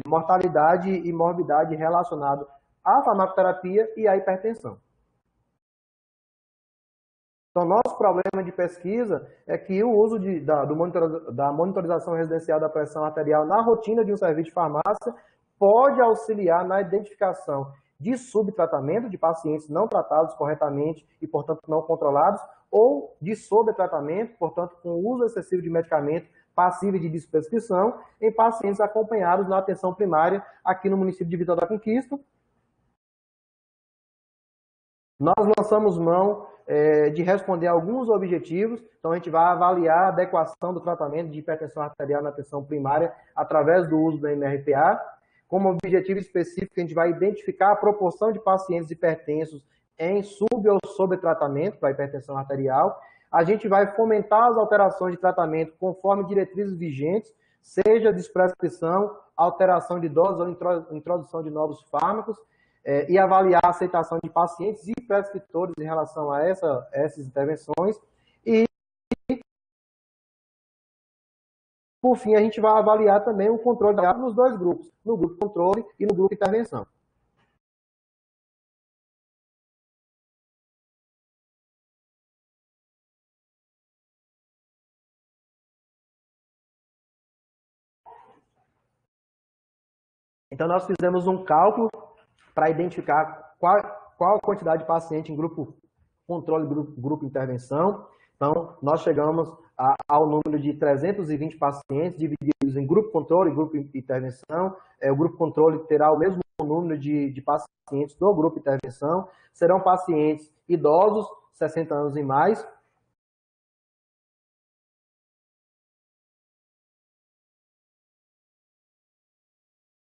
mortalidade e morbidade relacionado à farmacoterapia e à hipertensão. Então, nosso problema de pesquisa é que o uso da monitorização residencial da pressão arterial na rotina de um serviço de farmácia pode auxiliar na identificação de subtratamento de pacientes não tratados corretamente e, portanto, não controlados, ou de sobretratamento, portanto, com o uso excessivo de medicamento passível de desprescrição em pacientes acompanhados na atenção primária aqui no município de Vitória da Conquista. Nós lançamos mão de responder alguns objetivos, então a gente vai avaliar a adequação do tratamento de hipertensão arterial na atenção primária através do uso do MRPA. Como objetivo específico, a gente vai identificar a proporção de pacientes hipertensos em sub- ou sobretratamento para hipertensão arterial. A gente vai fomentar as alterações de tratamento conforme diretrizes vigentes, seja desprescrição, alteração de doses ou introdução de novos fármacos, e avaliar a aceitação de pacientes e prescritores em relação a essas intervenções. E, por fim, a gente vai avaliar também o controle nos dois grupos, no grupo controle e no grupo intervenção. Então, nós fizemos um cálculo para identificar qual a quantidade de paciente em grupo controle e grupo intervenção. Então, nós chegamos ao número de 320 pacientes divididos em grupo controle e grupo intervenção. O grupo controle terá o mesmo número de pacientes do grupo intervenção. Serão pacientes idosos, 60 anos e mais.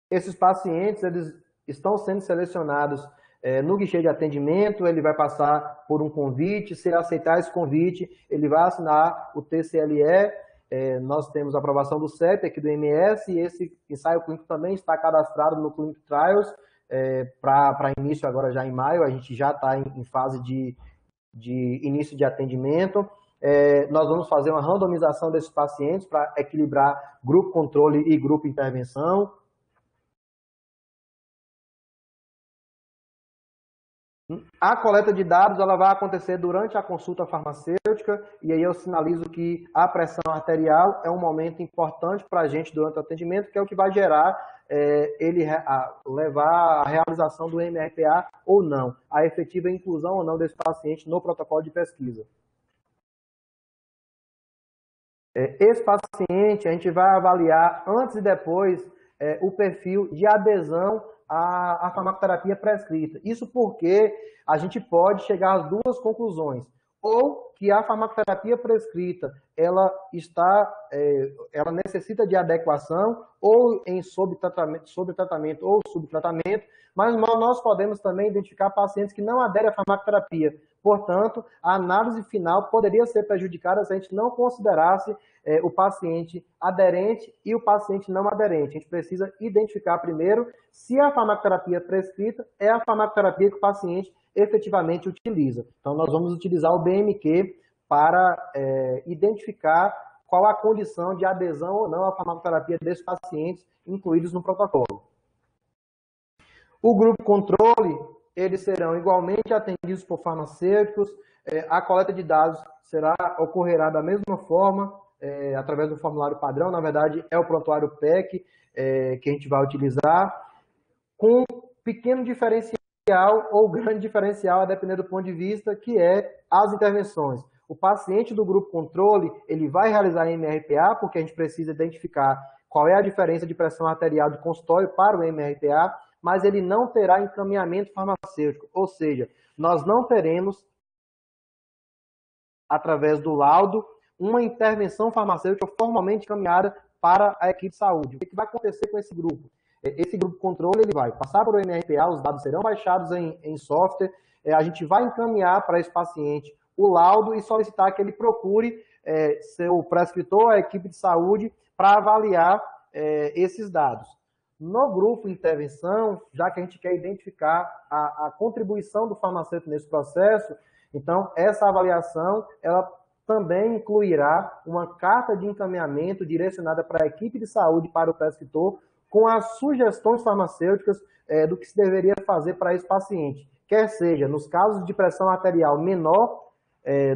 Esses pacientes, eles estão sendo selecionados no guichê de atendimento, ele vai passar por um convite, se ele aceitar esse convite, ele vai assinar o TCLE, nós temos a aprovação do CEP aqui do MS, e esse ensaio clínico também está cadastrado no Clinical Trials, para início agora já em maio, a gente já está em fase de início de atendimento. Nós vamos fazer uma randomização desses pacientes para equilibrar grupo controle e grupo intervenção. A coleta de dados ela vai acontecer durante a consulta farmacêutica, e aí eu sinalizo que a pressão arterial é um momento importante para a gente durante o atendimento, que é o que vai gerar levar a realização do MRPA ou não, a efetiva inclusão ou não desse paciente no protocolo de pesquisa. Esse paciente, a gente vai avaliar antes e depois o perfil de adesão à farmacoterapia prescrita. Isso porque a gente pode chegar às duas conclusões. Ou que a farmacoterapia prescrita, ela necessita de adequação, ou em sobretratamento ou subtratamento, mas nós podemos também identificar pacientes que não aderem à farmacoterapia. Portanto, a análise final poderia ser prejudicada se a gente não considerasse o paciente aderente e o paciente não aderente. A gente precisa identificar primeiro se a farmacoterapia prescrita é a farmacoterapia que o paciente efetivamente utiliza. Então, nós vamos utilizar o BMQ para identificar qual a condição de adesão ou não à farmacoterapia desses pacientes incluídos no protocolo. O grupo controle, eles serão igualmente atendidos por farmacêuticos, a coleta de dados ocorrerá da mesma forma, através do formulário padrão, na verdade é o prontuário PEC que a gente vai utilizar, com pequeno diferencial ou grande diferencial, a depender do ponto de vista, que é as intervenções. O paciente do grupo controle, ele vai realizar MRPA, porque a gente precisa identificar qual é a diferença de pressão arterial de consultório para o MRPA, mas ele não terá encaminhamento farmacêutico, ou seja, nós não teremos, através do laudo, uma intervenção farmacêutica formalmente encaminhada para a equipe de saúde. O que vai acontecer com esse grupo? Esse grupo controle ele vai passar para o MRPA, os dados serão baixados em software, a gente vai encaminhar para esse paciente o laudo e solicitar que ele procure seu prescritor, a equipe de saúde, para avaliar esses dados. No grupo intervenção, já que a gente quer identificar a contribuição do farmacêutico nesse processo, então essa avaliação ela também incluirá uma carta de encaminhamento direcionada para a equipe de saúde, para o prescritor, com as sugestões farmacêuticas do que se deveria fazer para esse paciente. Quer seja, nos casos de pressão arterial menor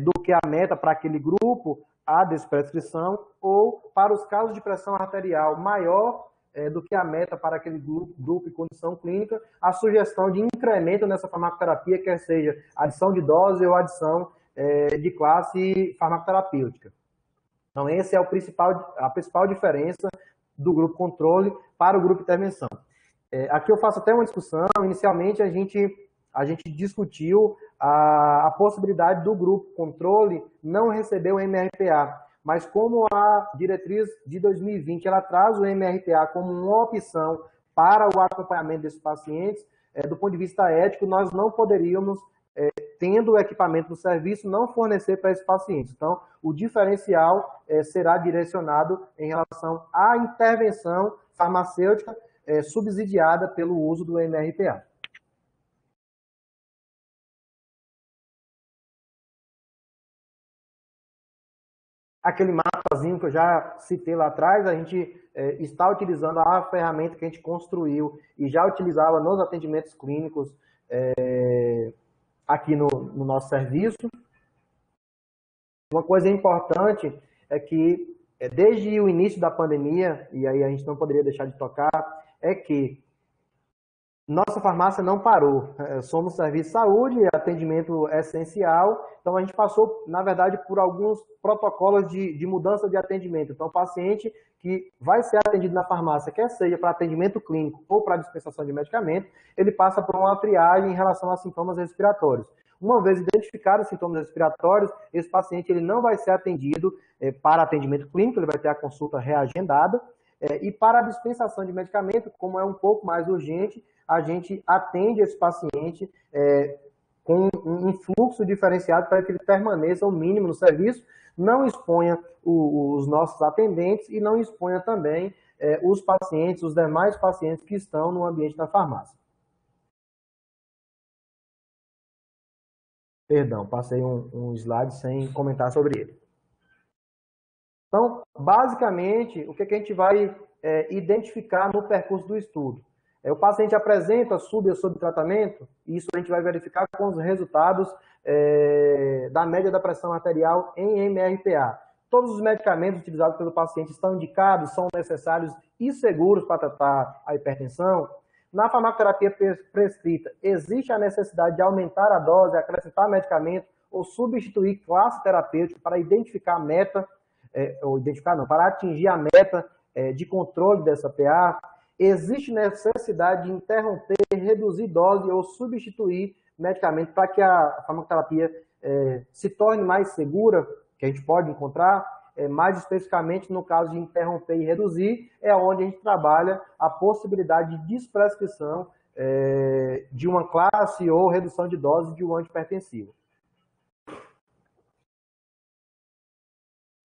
do que a meta para aquele grupo, a desprescrição, ou para os casos de pressão arterial maior do que a meta para aquele grupo e condição clínica, a sugestão de incremento nessa farmacoterapia, quer seja adição de dose ou adição de classe farmacoterapêutica. Então, essa é a principal diferença do grupo controle para o grupo intervenção. Aqui eu faço até uma discussão. Inicialmente, a gente discutiu a possibilidade do grupo controle não receber o MRPA, mas como a diretriz de 2020 ela traz o MRPA como uma opção para o acompanhamento desses pacientes, do ponto de vista ético, nós não poderíamos tendo o equipamento do serviço, não fornecer para esses pacientes. Então, o diferencial será direcionado em relação à intervenção farmacêutica subsidiada pelo uso do MRPA. Aquele mapazinho que eu já citei lá atrás, a gente está utilizando a ferramenta que a gente construiu e já utilizava nos atendimentos clínicos aqui no nosso serviço. Uma coisa importante é que, desde o início da pandemia, e aí a gente não poderia deixar de tocar, é que nossa farmácia não parou. Somos serviço de saúde, atendimento essencial, então a gente passou, na verdade, por alguns protocolos de mudança de atendimento. Então, o paciente que vai ser atendido na farmácia, quer seja para atendimento clínico ou para dispensação de medicamento, ele passa por uma triagem em relação a sintomas respiratórios. Uma vez identificados os sintomas respiratórios, esse paciente ele não vai ser atendido para atendimento clínico, ele vai ter a consulta reagendada, e para a dispensação de medicamento, como é um pouco mais urgente, a gente atende esse paciente com um fluxo diferenciado para que ele permaneça o mínimo no serviço, não exponha os nossos atendentes e não exponha também os pacientes, os demais pacientes que estão no ambiente da farmácia. Perdão, passei um slide sem comentar sobre ele. Então, basicamente, o que a gente vai identificar no percurso do estudo? O paciente apresenta sub ou subtratamento, e isso a gente vai verificar com os resultados da média da pressão arterial em MRPA. Todos os medicamentos utilizados pelo paciente estão indicados, são necessários e seguros para tratar a hipertensão. Na farmacoterapia prescrita, existe a necessidade de aumentar a dose, acrescentar medicamento ou substituir classe terapêutica para identificar a meta, para atingir a meta de controle dessa PA. Existe necessidade de interromper, reduzir dose ou substituir medicamento para que a farmacoterapia se torne mais segura, que a gente pode encontrar. Mais especificamente, no caso de interromper e reduzir, é onde a gente trabalha a possibilidade de desprescrição de uma classe ou redução de dose de um antihipertensivo.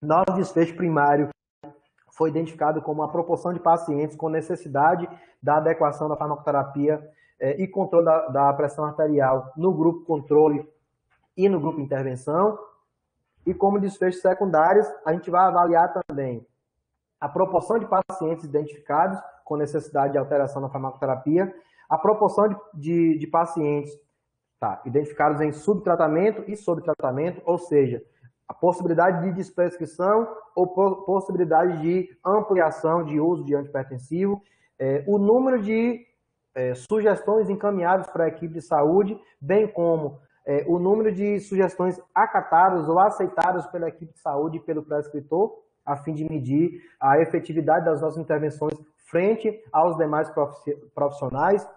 Nosso desfecho primário foi identificado como a proporção de pacientes com necessidade da adequação da farmacoterapia e controle da pressão arterial no grupo controle e no grupo intervenção. E como desfechos secundários, a gente vai avaliar também a proporção de pacientes identificados com necessidade de alteração na farmacoterapia, a proporção de pacientes identificados em subtratamento e sobretratamento, ou seja, a possibilidade de desprescrição ou possibilidade de ampliação de uso de antihipertensivo, o número de sugestões encaminhadas para a equipe de saúde, bem como o número de sugestões acatadas ou aceitadas pela equipe de saúde e pelo prescritor, a fim de medir a efetividade das nossas intervenções frente aos demais profissionais.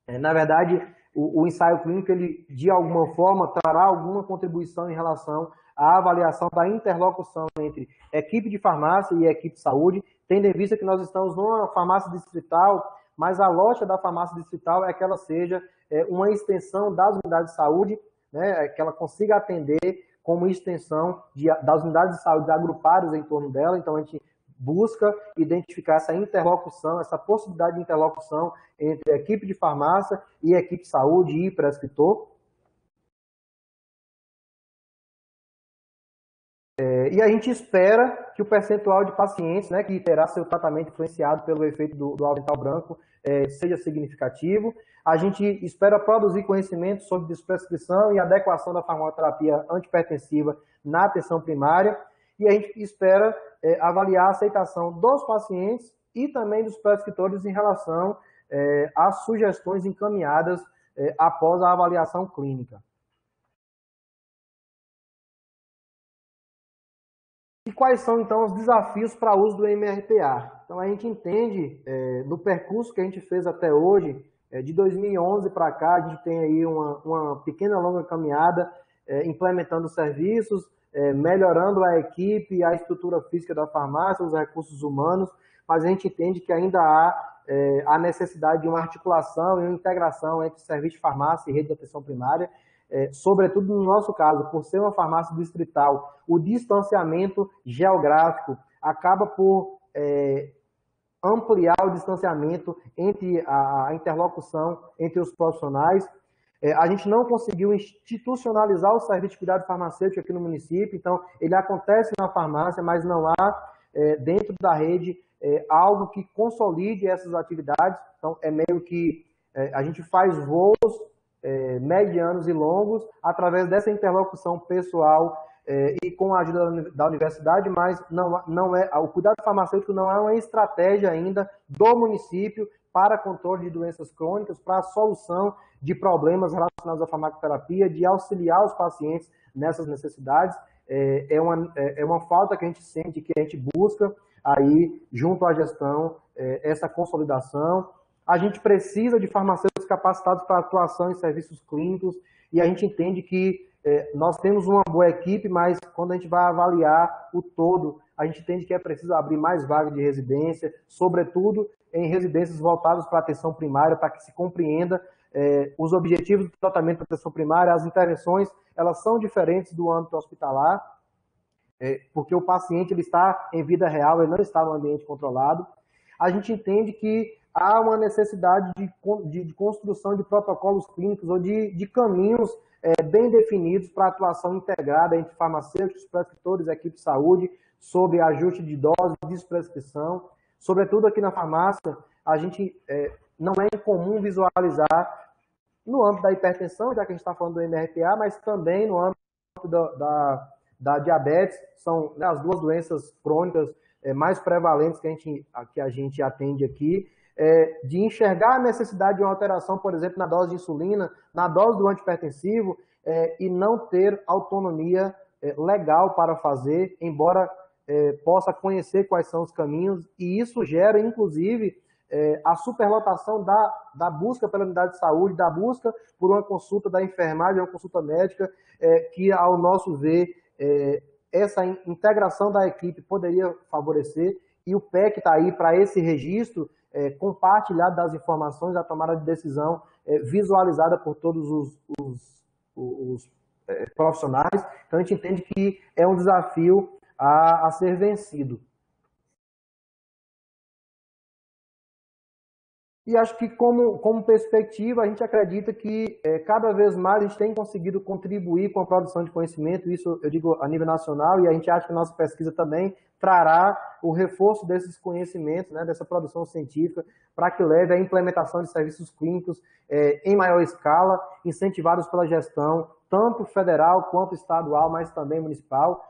Na verdade, o ensaio clínico, ele, de alguma forma, trará alguma contribuição em relação à avaliação da interlocução entre equipe de farmácia e equipe de saúde, tendo em vista que nós estamos numa farmácia distrital, mas a lógica da farmácia distrital é que ela seja uma extensão das unidades de saúde, né, que ela consiga atender como extensão das unidades de saúde agrupadas em torno dela. Então, a gente busca identificar essa interlocução, essa possibilidade de interlocução entre a equipe de farmácia e a equipe de saúde e prescritor. E a gente espera que o percentual de pacientes, né, que terá seu tratamento influenciado pelo efeito do avental branco seja significativo. A gente espera produzir conhecimento sobre desprescrição e adequação da farmacoterapia antihipertensiva na atenção primária. E a gente espera avaliar a aceitação dos pacientes e também dos prescritores em relação às sugestões encaminhadas após a avaliação clínica. E quais são, então, os desafios para o uso do MRPA? Então, a gente entende, no percurso que a gente fez até hoje, de 2011 para cá, a gente tem aí uma pequena longa caminhada implementando serviços, melhorando a equipe, a estrutura física da farmácia, os recursos humanos, mas a gente entende que ainda há a necessidade de uma articulação e uma integração entre serviço de farmácia e rede de atenção primária. sobretudo no nosso caso, por ser uma farmácia distrital, o distanciamento geográfico acaba por ampliar o distanciamento entre a interlocução entre os profissionais. A gente não conseguiu institucionalizar o serviço de cuidado farmacêutico aqui no município, então ele acontece na farmácia, mas não há dentro da rede algo que consolide essas atividades. Então é meio que a gente faz voos medianos e longos através dessa interlocução pessoal e com a ajuda da universidade, mas o cuidado farmacêutico não é uma estratégia ainda do município para controle de doenças crônicas, para a solução de problemas relacionados à farmacoterapia, de auxiliar os pacientes nessas necessidades. É uma falta que a gente sente, que a gente busca aí, junto à gestão, essa consolidação. A gente precisa de farmacêuticos capacitados para atuação em serviços clínicos e a gente entende que nós temos uma boa equipe, mas quando a gente vai avaliar o todo, a gente entende que é preciso abrir mais vagas de residência, sobretudo em residências voltadas para a atenção primária, para que se compreenda os objetivos do tratamento da atenção primária. As intervenções, elas são diferentes do âmbito hospitalar, porque o paciente ele está em vida real, ele não está no ambiente controlado. A gente entende que há uma necessidade de construção de protocolos clínicos ou de caminhos bem definidos para atuação integrada entre farmacêuticos, prescritores, equipe de saúde, sobre ajuste de dose, desprescrição. Sobretudo aqui na farmácia, a gente não é incomum visualizar no âmbito da hipertensão, já que a gente está falando do MRPA, mas também no âmbito da diabetes, são as duas doenças crônicas mais prevalentes que a gente atende aqui, de enxergar a necessidade de uma alteração, por exemplo, na dose de insulina, na dose do antihipertensivo, e não ter autonomia legal para fazer, embora possa conhecer quais são os caminhos, e isso gera, inclusive, a superlotação da busca pela unidade de saúde, da busca por uma consulta da enfermagem, uma consulta médica, que, ao nosso ver, essa integração da equipe poderia favorecer, e o PEC está aí para esse registro compartilhado das informações, a tomada de decisão visualizada por todos os profissionais. Então, a gente entende que é um desafio a ser vencido. E acho que, como perspectiva, a gente acredita que cada vez mais a gente tem conseguido contribuir com a produção de conhecimento, isso eu digo a nível nacional, e a gente acha que a nossa pesquisa também trará o reforço desses conhecimentos, né, dessa produção científica, para que leve à implementação de serviços clínicos em maior escala, incentivados pela gestão, tanto federal quanto estadual, mas também municipal.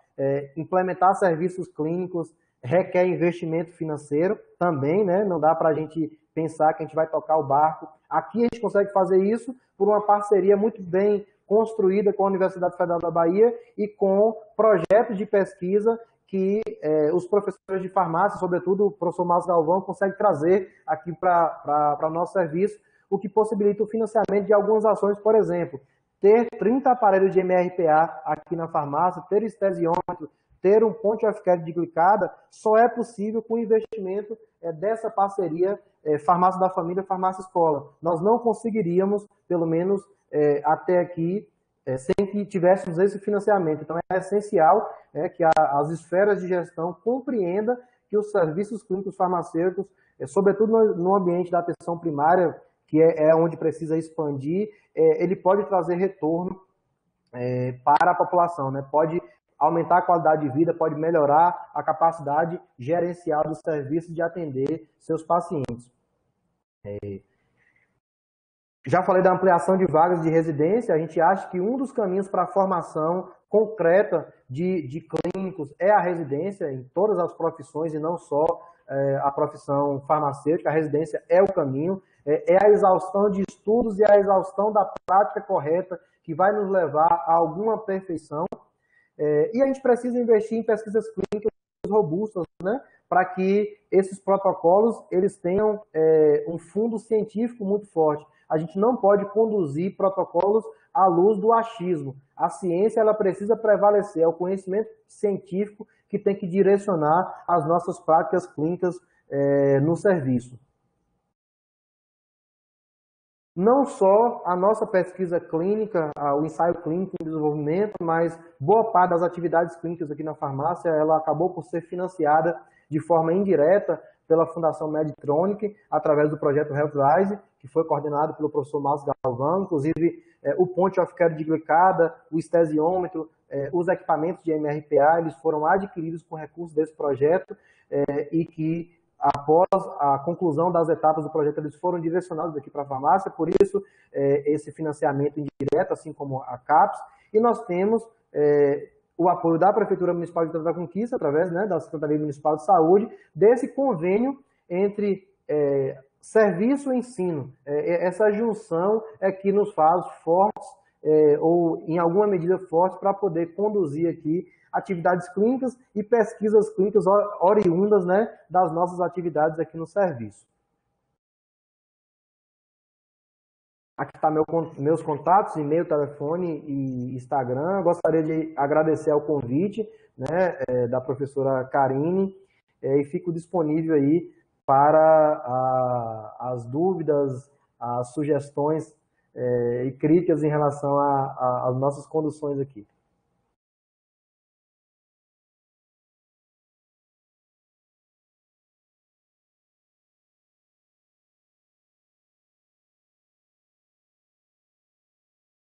Implementar serviços clínicos requer investimento financeiro também, né? Não dá para a gente pensar que a gente vai tocar o barco. Aqui a gente consegue fazer isso por uma parceria muito bem construída com a Universidade Federal da Bahia e com projetos de pesquisa que os professores de farmácia, sobretudo o professor Márcio Galvão, consegue trazer aqui para o nosso serviço, o que possibilita o financiamento de algumas ações, por exemplo, ter 30 aparelhos de MRPA aqui na farmácia, ter estesiômetro, ter um point of care de glicada, só é possível com o investimento dessa parceria farmácia da família, farmácia escola. Nós não conseguiríamos, pelo menos até aqui, sem que tivéssemos esse financiamento. Então é essencial que as esferas de gestão compreendam que os serviços clínicos farmacêuticos, sobretudo no ambiente da atenção primária, que é onde precisa expandir, ele pode trazer retorno para a população, né? Pode aumentar a qualidade de vida, pode melhorar a capacidade gerencial dos serviços de atender seus pacientes. Já falei da ampliação de vagas de residência. A gente acha que um dos caminhos para a formação concreta de clínicos é a residência em todas as profissões e não só a profissão farmacêutica. A residência é o caminho, é a exaustão de estudos e a exaustão da prática correta que vai nos levar a alguma perfeição. E a gente precisa investir em pesquisas clínicas robustas, né, para que esses protocolos eles tenham um fundo científico muito forte. A gente não pode conduzir protocolos à luz do achismo. A ciência ela precisa prevalecer, é o conhecimento científico que tem que direcionar as nossas práticas clínicas no serviço. não só a nossa pesquisa clínica, o ensaio clínico em desenvolvimento, mas boa parte das atividades clínicas aqui na farmácia, ela acabou por ser financiada de forma indireta pela Fundação Medtronic, através do projeto HealthRise, que foi coordenado pelo professor Márcio Galvão. Inclusive, o Point of Care de glicada, o estesiômetro, os equipamentos de MRPA, eles foram adquiridos com recursos desse projeto e que, após a conclusão das etapas do projeto, eles foram direcionados aqui para a farmácia. Por isso, esse financiamento indireto, assim como a CAPES. E nós temos o apoio da Prefeitura Municipal de Vitória da Conquista, através, né, da Secretaria Municipal de Saúde, desse convênio entre serviço e ensino. Essa junção é que nos faz fortes, ou em alguma medida fortes, para poder conduzir aqui atividades clínicas e pesquisas clínicas oriundas, né, das nossas atividades aqui no serviço. Aqui está meus contatos, e-mail, telefone e Instagram. Gostaria de agradecer ao convite, né, da professora Karine, e fico disponível aí para as dúvidas, as sugestões e críticas em relação às nossas conduções aqui.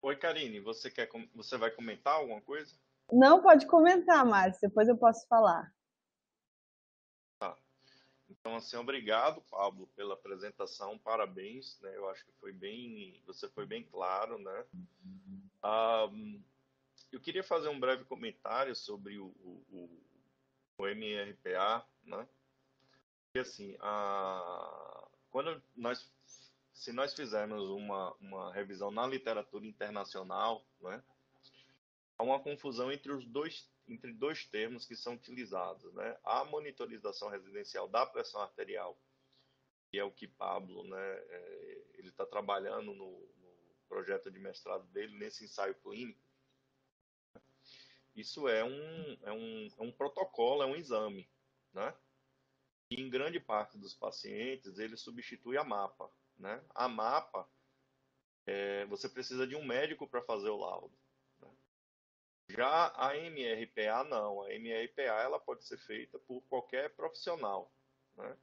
Oi, Karine, você vai comentar alguma coisa? Não, pode comentar, Márcio, depois eu posso falar. Tá. Então, assim, obrigado, Pablo, pela apresentação, parabéns, né? Eu acho que você foi bem claro, né? Eu queria fazer um breve comentário sobre o MRPA, né? E assim, se nós fizermos uma revisão na literatura internacional, né? Há uma confusão entre dois termos que são utilizados, né? A monitorização residencial da pressão arterial, que é o que Pablo, né, ele está trabalhando no projeto de mestrado dele, nesse ensaio clínico. Isso é um protocolo, é um exame, né? E em grande parte dos pacientes, ele substitui a MAPA, né? A MAPA, você precisa de um médico para fazer o laudo. Já a MRPA não, a MRPA ela pode ser feita por qualquer profissional, né?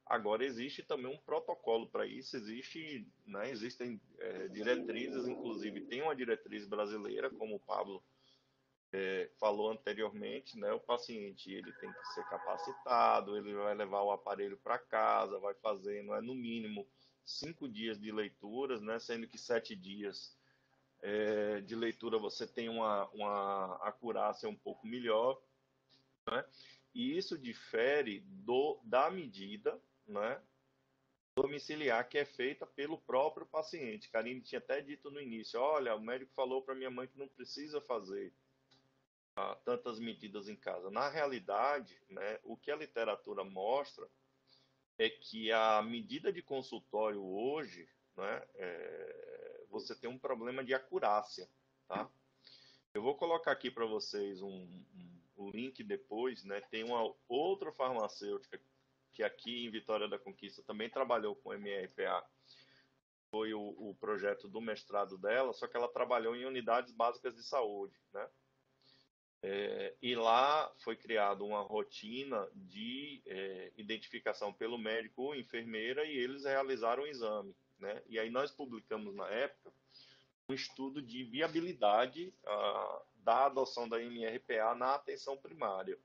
Agora existe também um protocolo para isso, né, existem diretrizes, inclusive tem uma diretriz brasileira, como o Pablo falou anteriormente, né? O paciente ele tem que ser capacitado, ele vai levar o aparelho para casa, vai fazer, não é, no mínimo 5 dias de leituras, né? Sendo que 7 dias de leitura você tem uma acurácia um pouco melhor, né? E isso difere da medida, né, domiciliar que é feita pelo próprio paciente. Karine tinha até dito no início, olha, o médico falou para minha mãe que não precisa fazer tantas medidas em casa. Na realidade, né, o que a literatura mostra é que a medida de consultório hoje, né, você tem um problema de acurácia, tá? Eu vou colocar aqui para vocês um link depois, né? Tem uma outra farmacêutica que aqui em Vitória da Conquista também trabalhou com MRPA. Foi o projeto do mestrado dela, só que ela trabalhou em unidades básicas de saúde, né? E lá foi criada uma rotina de identificação pelo médico ou enfermeira e eles realizaram o exame, né? E aí nós publicamos na época um estudo de viabilidade da adoção da MRPA na atenção primária.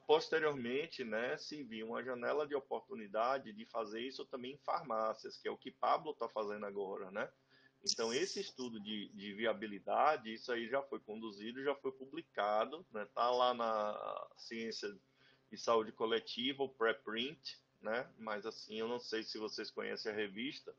Posteriormente, né, se viu uma janela de oportunidade de fazer isso também em farmácias, que é o que Pablo está fazendo agora, né? Então, esse estudo de viabilidade, isso aí já foi conduzido, já foi publicado, né? Tá lá na Ciência de Saúde Coletiva, o preprint, né? Mas assim, eu não sei se vocês conhecem a revista,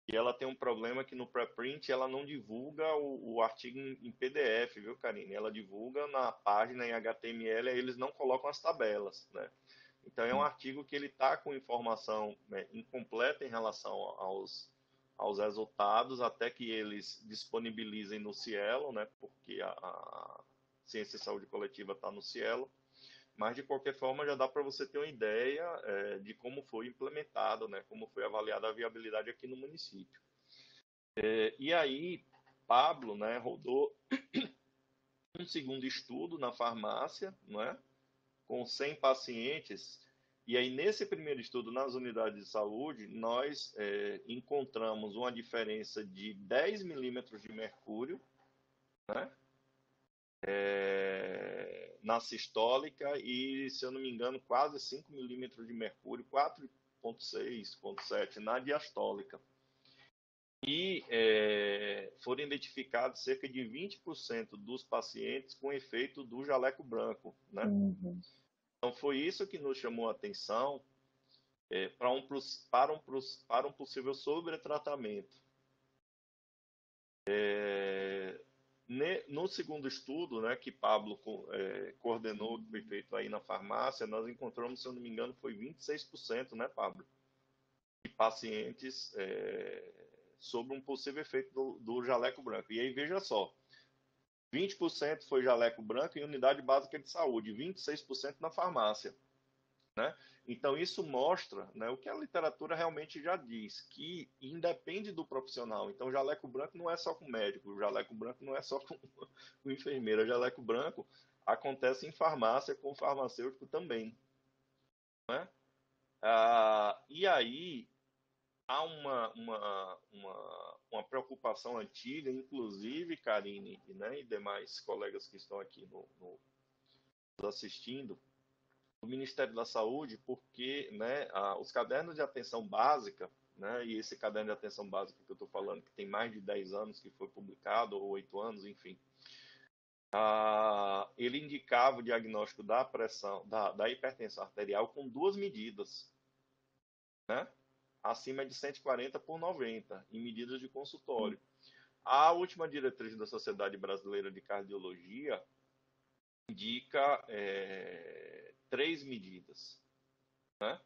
e ela tem um problema que no preprint ela não divulga o artigo em PDF, viu, Karine? Ela divulga na página em HTML, aí eles não colocam as tabelas, né? Então é um artigo que ele está com informação, né, incompleta em relação aos resultados, até que eles disponibilizem no Cielo, né? Porque a Ciência e Saúde Coletiva está no Cielo. Mas, de qualquer forma, já dá para você ter uma ideia de como foi implementado, né? Como foi avaliada a viabilidade aqui no município. E aí, Pablo, né, rodou um segundo estudo na farmácia, não é? Com 100 pacientes. E aí, nesse primeiro estudo nas unidades de saúde, nós encontramos uma diferença de 10 milímetros de mercúrio, né? Na sistólica e, se eu não me engano, quase 5 milímetros de mercúrio, 4,6, 4,7 na diastólica. E foram identificados cerca de 20% dos pacientes com efeito do jaleco branco, né? Uhum. Então, foi isso que nos chamou a atenção para um possível sobretratamento. No segundo estudo, né, que Pablo coordenou, que foi feito aí na farmácia, nós encontramos, se eu não me engano, foi 26%, né, Pablo, de pacientes sobre um possível efeito do jaleco branco. E aí, veja só, 20% foi jaleco branco em unidade básica de saúde, 26% na farmácia, né? Então, isso mostra, né, o que a literatura realmente já diz, que independe do profissional. Então, o jaleco branco não é só com médico, o jaleco branco não é só com enfermeiro. O jaleco branco acontece em farmácia com farmacêutico também, né? E aí, há uma preocupação antiga, inclusive, Karine, né, e demais colegas que estão aqui nos assistindo, do Ministério da Saúde, porque, né, os cadernos de atenção básica, né, e esse caderno de atenção básica que eu estou falando, que tem mais de 10 anos que foi publicado, ou 8 anos, enfim, ele indicava o diagnóstico da pressão, da hipertensão arterial com 2 medidas, né, acima de 140 por 90, em medidas de consultório. A última diretriz da Sociedade Brasileira de Cardiologia indica 3 medidas, né?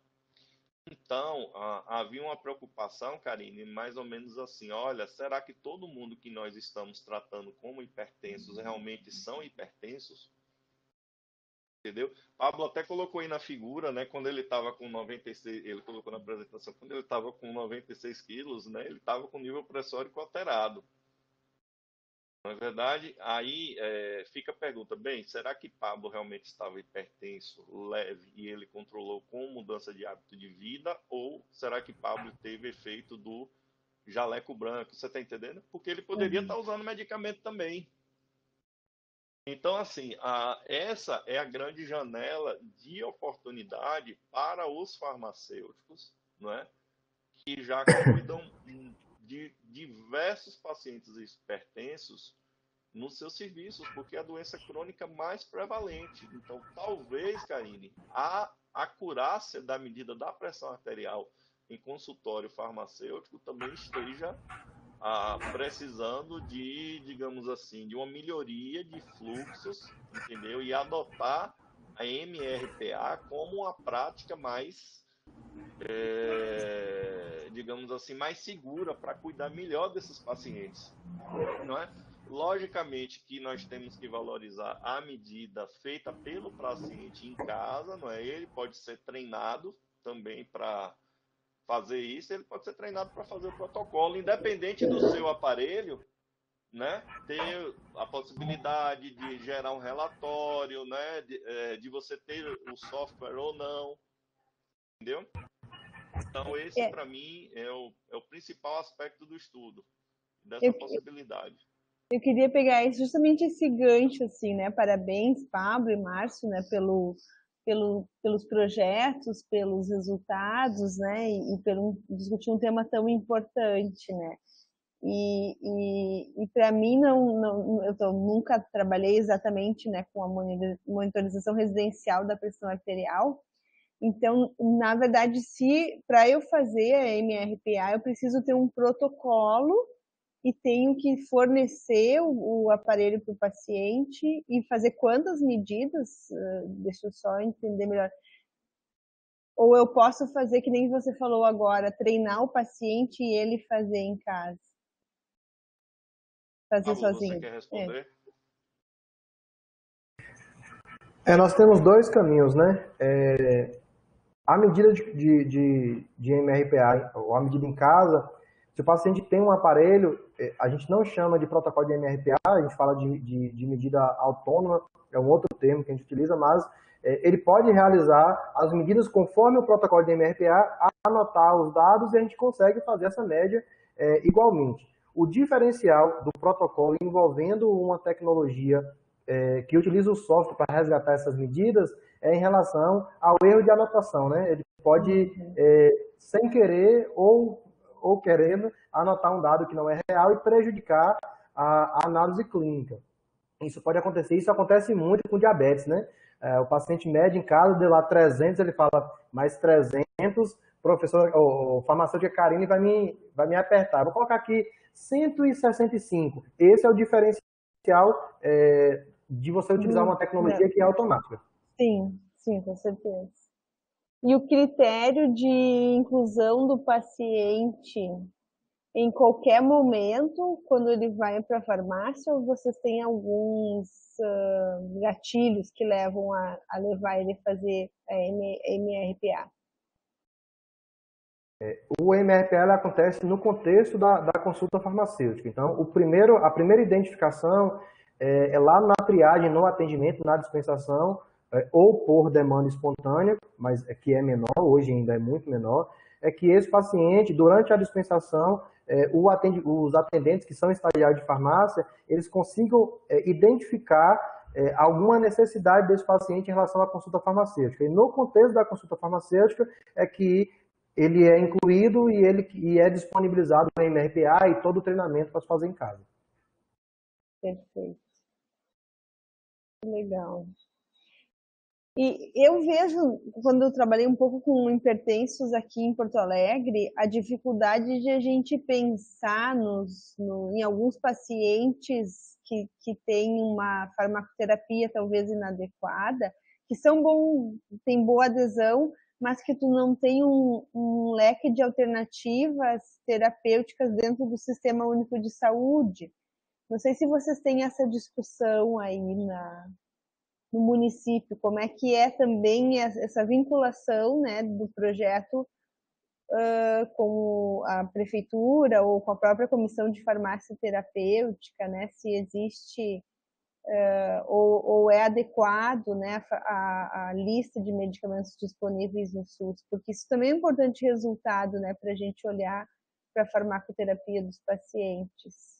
Então, havia uma preocupação, Karine, mais ou menos assim, olha, será que todo mundo que nós estamos tratando como hipertensos realmente são hipertensos? Entendeu? Pablo até colocou aí na figura, né, quando ele estava com 96, ele colocou na apresentação, quando ele estava com 96 quilos, né, ele estava com nível pressórico alterado. Na verdade, aí fica a pergunta, bem, será que Pablo realmente estava hipertenso, leve, e ele controlou com mudança de hábito de vida, ou será que Pablo teve efeito do jaleco branco? Você está entendendo? Porque ele poderia estar usando medicamento também. Então, assim, essa é a grande janela de oportunidade para os farmacêuticos, não é? Que já cuidam de diversos pacientes hipertensos nos seus serviços, porque é a doença crônica mais prevalente. Então, talvez, Karine, a acurácia da medida da pressão arterial em consultório farmacêutico também esteja precisando de, digamos assim, de uma melhoria de fluxos, entendeu? E adotar a MRPA como uma prática mais, digamos assim, mais segura para cuidar melhor desses pacientes, não é? Logicamente que nós temos que valorizar a medida feita pelo paciente em casa, não é? Ele pode ser treinado também para fazer isso, ele pode ser treinado para fazer o protocolo, independente do seu aparelho, né? Ter a possibilidade de gerar um relatório, né? De você ter o software ou não, entendeu? Então, esse, para mim, é o principal aspecto do estudo, dessa possibilidade. Eu queria pegar justamente esse gancho, assim, né? Parabéns, Pablo e Márcio, né? Pelos projetos, pelos resultados, né? E pelo discutir um tema tão importante, né? E para mim, eu nunca trabalhei exatamente, né, com a monitorização residencial da pressão arterial. Então, na verdade, se para eu fazer a MRPA, eu preciso ter um protocolo e tenho que fornecer o aparelho para o paciente e fazer quantas medidas? Deixa eu só entender melhor. Ou eu posso fazer, que nem você falou agora, treinar o paciente e ele fazer em casa? Fazer Pablo, sozinho. você quer responder? Nós temos dois caminhos, né? A medida de MRPA, ou a medida em casa, se o paciente tem um aparelho, a gente não chama de protocolo de MRPA, a gente fala de medida autônoma, é um outro termo que a gente utiliza, mas ele pode realizar as medidas conforme o protocolo de MRPA, anotar os dados e a gente consegue fazer essa média igualmente. O diferencial do protocolo envolvendo uma tecnologia que utiliza o software para resgatar essas medidas em relação ao erro de anotação, né? Ele pode, sem querer ou querendo, anotar um dado que não é real e prejudicar a análise clínica. Isso pode acontecer, isso acontece muito com diabetes, né? O paciente mede em casa, deu lá 300, ele fala, mais 300, professor, o farmacêutico Karine vai me apertar. Vou colocar aqui 165. Esse é o diferencial de você utilizar uma tecnologia que é automática. Sim, sim, com certeza. E o critério de inclusão do paciente em qualquer momento, quando ele vai para a farmácia, ou vocês têm alguns gatilhos que levam a levar ele a fazer a MRPA? O MRPA acontece no contexto da consulta farmacêutica. Então, a primeira identificação é lá na triagem, no atendimento, na dispensação, ou por demanda espontânea, mas que é menor, hoje ainda é muito menor, é que esse paciente, durante a dispensação, os atendentes que são estagiários de farmácia, eles consigam identificar alguma necessidade desse paciente em relação à consulta farmacêutica. E no contexto da consulta farmacêutica é que ele é incluído e é disponibilizado no MRPA e todo o treinamento para se fazer em casa. Perfeito. Legal. E eu vejo, quando eu trabalhei um pouco com hipertensos aqui em Porto Alegre, a dificuldade de a gente pensar em alguns pacientes que têm uma farmacoterapia talvez inadequada, que têm boa adesão, mas que tu não tem um leque de alternativas terapêuticas dentro do Sistema Único de Saúde. Não sei se vocês têm essa discussão aí no município, como é que é também essa vinculação, né, do projeto com a prefeitura ou com a própria comissão de farmácia terapêutica, né, se existe ou é adequado, né, a lista de medicamentos disponíveis no SUS, porque isso também é um importante resultado, né, para a gente olhar para a farmacoterapia dos pacientes.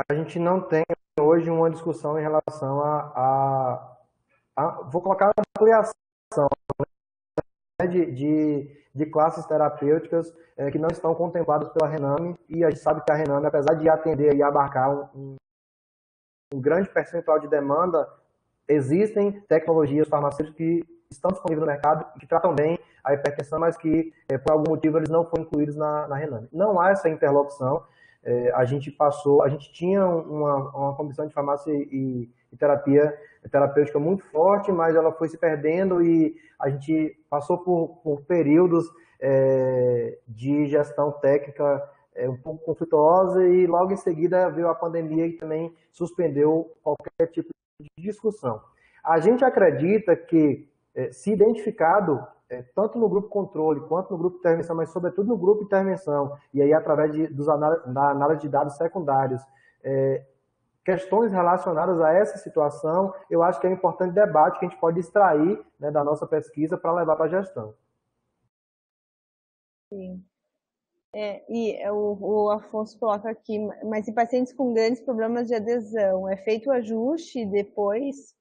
A gente não tem hoje uma discussão em relação vou colocar a ampliação, né, de classes terapêuticas que não estão contempladas pela Rename, e a gente sabe que a Rename, apesar de atender e abarcar um grande percentual de demanda, existem tecnologias farmacêuticas que estão disponíveis no mercado e que tratam bem a hipertensão, mas que por algum motivo eles não foram incluídos na Rename. Não há essa interlocução. A gente tinha uma comissão de farmácia e terapia terapêutica muito forte, mas ela foi se perdendo e a gente passou por períodos de gestão técnica um pouco conflituosa, e logo em seguida veio a pandemia e também suspendeu qualquer tipo de discussão. A gente acredita que, se identificado, tanto no grupo controle quanto no grupo de intervenção, mas sobretudo no grupo de intervenção, e aí através da análise de dados secundários, questões relacionadas a essa situação, eu acho que é um importante debate que a gente pode extrair, né, da nossa pesquisa para levar para a gestão. Sim. O Afonso coloca aqui, mas em pacientes com grandes problemas de adesão, é feito o ajuste depois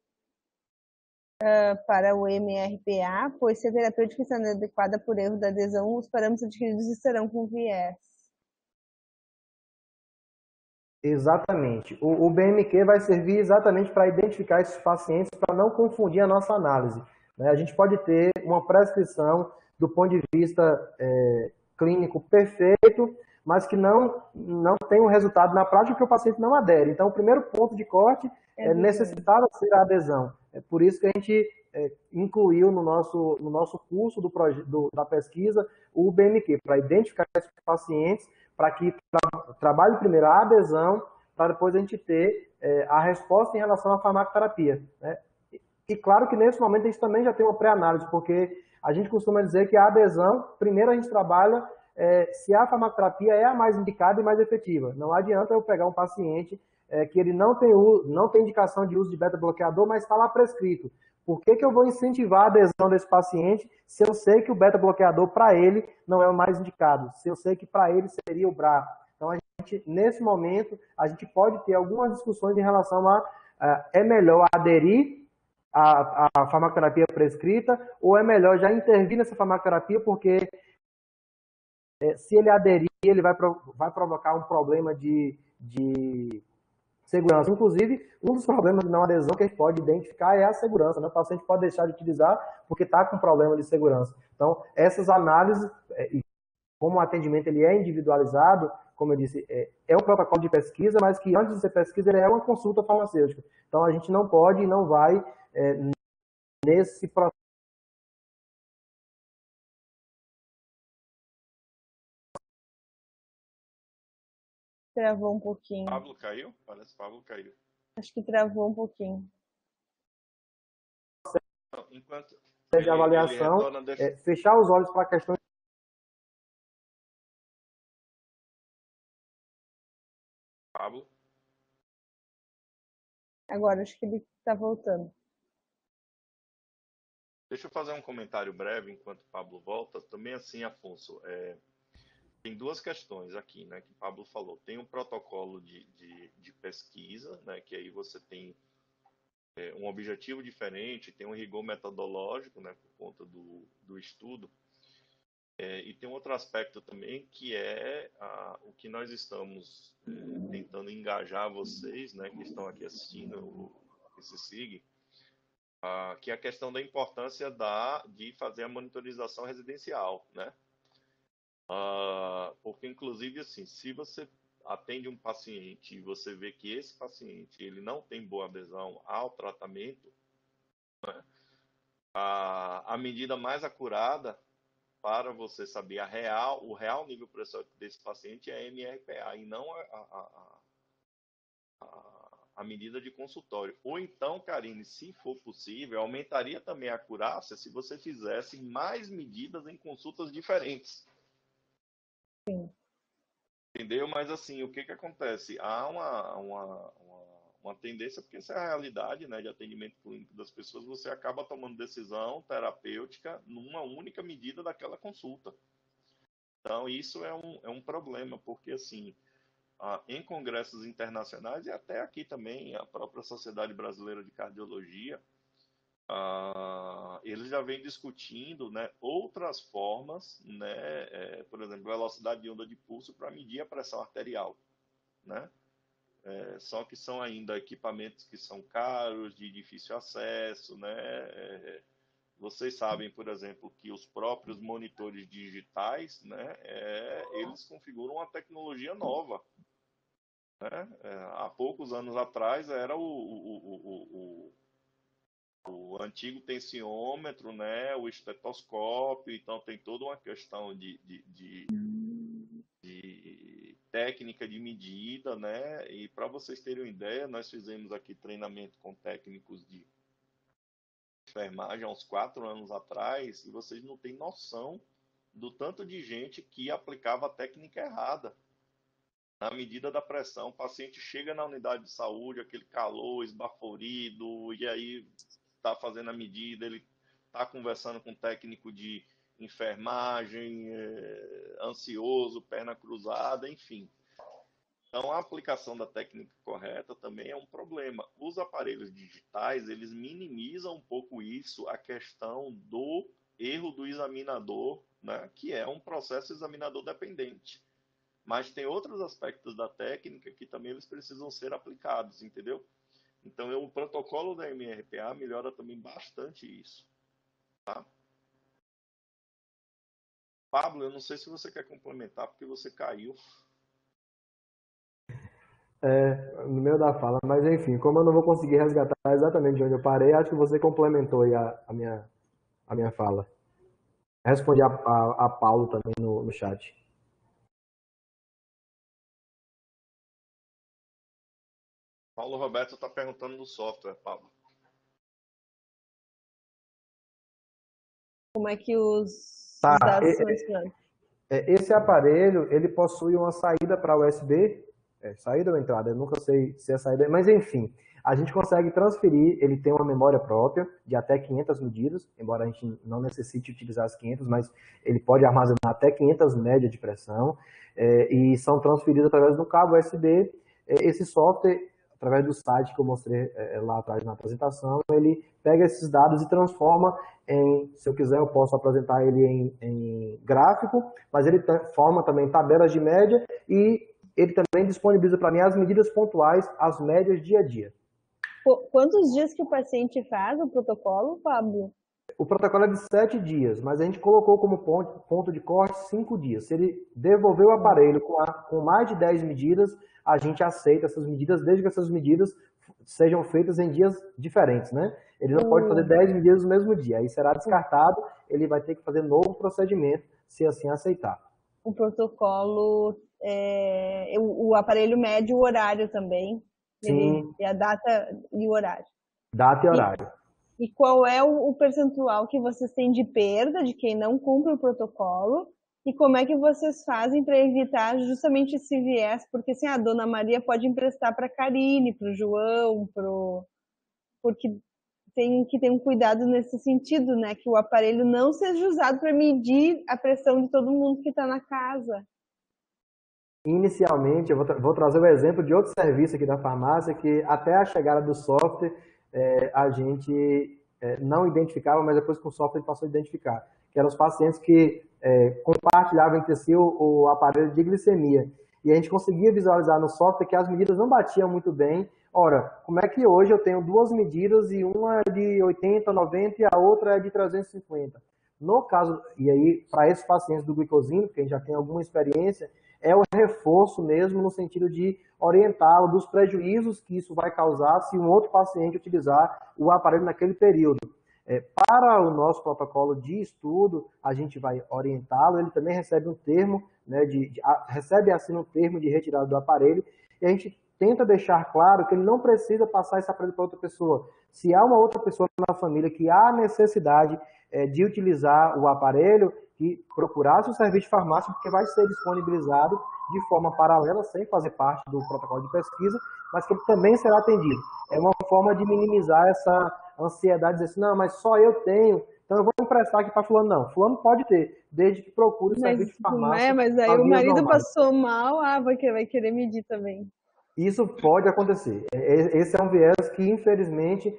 para o MRPA, pois se a terapêutica está inadequada por erro da adesão, os parâmetros adquiridos estarão com viés. Exatamente. O BMQ vai servir exatamente para identificar esses pacientes, para não confundir a nossa análise, né? A gente pode ter uma prescrição do ponto de vista clínico perfeito, mas que não tem um resultado na prática, que o paciente não adere. Então, o primeiro ponto de corte é necessitar ser a adesão. É por isso que a gente incluiu no nosso curso da pesquisa o BMQ, para identificar esses pacientes, para que trabalhe primeiro a adesão, para depois a gente ter a resposta em relação à farmacoterapia, né? E claro que nesse momento a gente também já tem uma pré-análise, porque a gente costuma dizer que a adesão, primeiro a gente trabalha se a farmacoterapia é a mais indicada e mais efetiva. Não adianta eu pegar um paciente que ele não tem indicação de uso de beta-bloqueador, mas está lá prescrito. Por que eu vou incentivar a adesão desse paciente se eu sei que o beta-bloqueador para ele não é o mais indicado? Se eu sei que para ele seria o BRA? Então, nesse momento, a gente pode ter algumas discussões em relação é melhor aderir à farmacoterapia prescrita ou é melhor já intervir nessa farmacoterapia porque se ele aderir, ele vai provocar um problema de segurança. Inclusive, um dos problemas de não adesão que a gente pode identificar é a segurança, né? O paciente pode deixar de utilizar porque está com problema de segurança. Então, essas análises, como o atendimento ele é individualizado, como eu disse, é um protocolo de pesquisa, mas que antes de ser pesquisa, ele é uma consulta farmacêutica. Então, a gente não pode e não vai nesse processo. Travou um pouquinho. Pablo caiu? Parece que Pablo caiu. Acho que travou um pouquinho. Enquanto de avaliação, fechar os olhos para a questão. Pablo? Agora acho que ele está voltando. Deixa eu fazer um comentário breve enquanto o Pablo volta. Também assim, Afonso, tem duas questões aqui, né, que o Pablo falou. Tem um protocolo de pesquisa, né, que aí você tem um objetivo diferente, tem um rigor metodológico, né, por conta do estudo. E tem um outro aspecto também, que é o que nós estamos tentando engajar vocês, né, que estão aqui assistindo esse SIG, que é a questão da importância de fazer a monitorização residencial, né? Porque, inclusive, assim, se você atende um paciente e você vê que esse paciente ele não tem boa adesão ao tratamento, né, a medida mais acurada para você saber o real nível pressórico desse paciente é a MRPA e não a medida de consultório. Ou então, Karine, se for possível, aumentaria também a acurácia se você fizesse mais medidas em consultas diferentes. Sim. Entendeu? Mas assim, o que acontece? Há uma tendência, porque essa é a realidade, né, de atendimento clínico das pessoas, você acaba tomando decisão terapêutica numa única medida daquela consulta. Então, isso é um problema, porque assim, em congressos internacionais e até aqui também, a própria Sociedade Brasileira de Cardiologia, eles já vêm discutindo, né, outras formas, né, por exemplo, velocidade de onda de pulso para medir a pressão arterial, né? Só que são ainda equipamentos que são caros, de difícil acesso, né? Vocês sabem, por exemplo, que os próprios monitores digitais, né, eles configuram uma tecnologia nova, né? Há poucos anos atrás era o antigo tensiômetro, né, o estetoscópio, então tem toda uma questão de técnica de medida, né? E para vocês terem uma ideia, nós fizemos aqui treinamento com técnicos de enfermagem há uns 4 anos atrás e vocês não têm noção do tanto de gente que aplicava a técnica errada na medida da pressão. O paciente chega na unidade de saúde, aquele calor esbaforido, e aí está fazendo a medida, ele está conversando com o técnico de enfermagem, ansioso, perna cruzada, enfim. Então, a aplicação da técnica correta também é um problema. Os aparelhos digitais, eles minimizam um pouco isso, a questão do erro do examinador, né, que é um processo examinador dependente. Mas tem outros aspectos da técnica que também eles precisam ser aplicados, entendeu? Então, o protocolo da MRPA melhora também bastante isso. Tá? Pablo, eu não sei se você quer complementar, porque você caiu. No meio da fala, mas enfim, como eu não vou conseguir resgatar exatamente de onde eu parei, acho que você complementou aí a minha fala. Respondi a Paulo também no chat. Paulo Roberto está perguntando do software, Pablo. Como é que os Tá, dados são armazenados? esse aparelho, ele possui uma saída para USB, saída ou entrada, eu nunca sei se é saída, mas enfim, a gente consegue transferir, ele tem uma memória própria de até 500 medidas, embora a gente não necessite utilizar as 500, mas ele pode armazenar até 500 média de pressão, e são transferidos através de um cabo USB. Esse software, através do site que eu mostrei lá atrás na apresentação, ele pega esses dados e transforma se eu quiser, eu posso apresentar ele em gráfico, mas ele forma também tabelas de média e ele também disponibiliza para mim as medidas pontuais, as médias dia a dia. Quantos dias que o paciente faz o protocolo, Pablo? O protocolo é de 7 dias, mas a gente colocou como ponto de corte 5 dias. Se ele devolver o aparelho com mais de 10 medidas, a gente aceita essas medidas, desde que essas medidas sejam feitas em dias diferentes, né? Ele não pode fazer 10 medidas no mesmo dia, aí será descartado, ele vai ter que fazer novo procedimento, se assim aceitar. O protocolo, o aparelho mede o horário também, Sim, e a data e o horário. data e horário. E qual é o percentual que vocês têm de perda de quem não cumpre o protocolo? E como é que vocês fazem para evitar justamente esse viés? Porque assim, a Dona Maria pode emprestar para a Karine, para o João, porque tem que ter um cuidado nesse sentido, né? Que o aparelho não seja usado para medir a pressão de todo mundo que está na casa. Inicialmente, eu vou trazer o exemplo de outro serviço aqui da farmácia que até a chegada do software a gente não identificava, mas depois com o software passou a identificar, que eram os pacientes que compartilhavam entre si o aparelho de glicemia. E a gente conseguia visualizar no software que as medidas não batiam muito bem. Ora, como é que hoje eu tenho duas medidas e uma é de 80, 90 e a outra é de 350? No caso, e aí, para esses pacientes do glicosímetro, que a gente já tem alguma experiência, é o reforço mesmo no sentido de orientá-lo dos prejuízos que isso vai causar se um outro paciente utilizar o aparelho naquele período. Para o nosso protocolo de estudo, a gente vai orientá-lo, ele também recebe um termo, né, recebe assim um termo de retirada do aparelho, e a gente tenta deixar claro que ele não precisa passar esse aparelho para outra pessoa. Se há uma outra pessoa na família que há necessidade de utilizar o aparelho, que procurasse o serviço de farmácia, porque vai ser disponibilizado de forma paralela, sem fazer parte do protocolo de pesquisa, mas que ele também será atendido. É uma forma de minimizar essa ansiedade, dizer assim, não, mas só eu tenho, então eu vou emprestar aqui para fulano. Não, fulano pode ter, desde que procure o serviço de farmácia. Mas aí o marido passou mal, vai querer medir também. Isso pode acontecer. Esse é um viés que, infelizmente,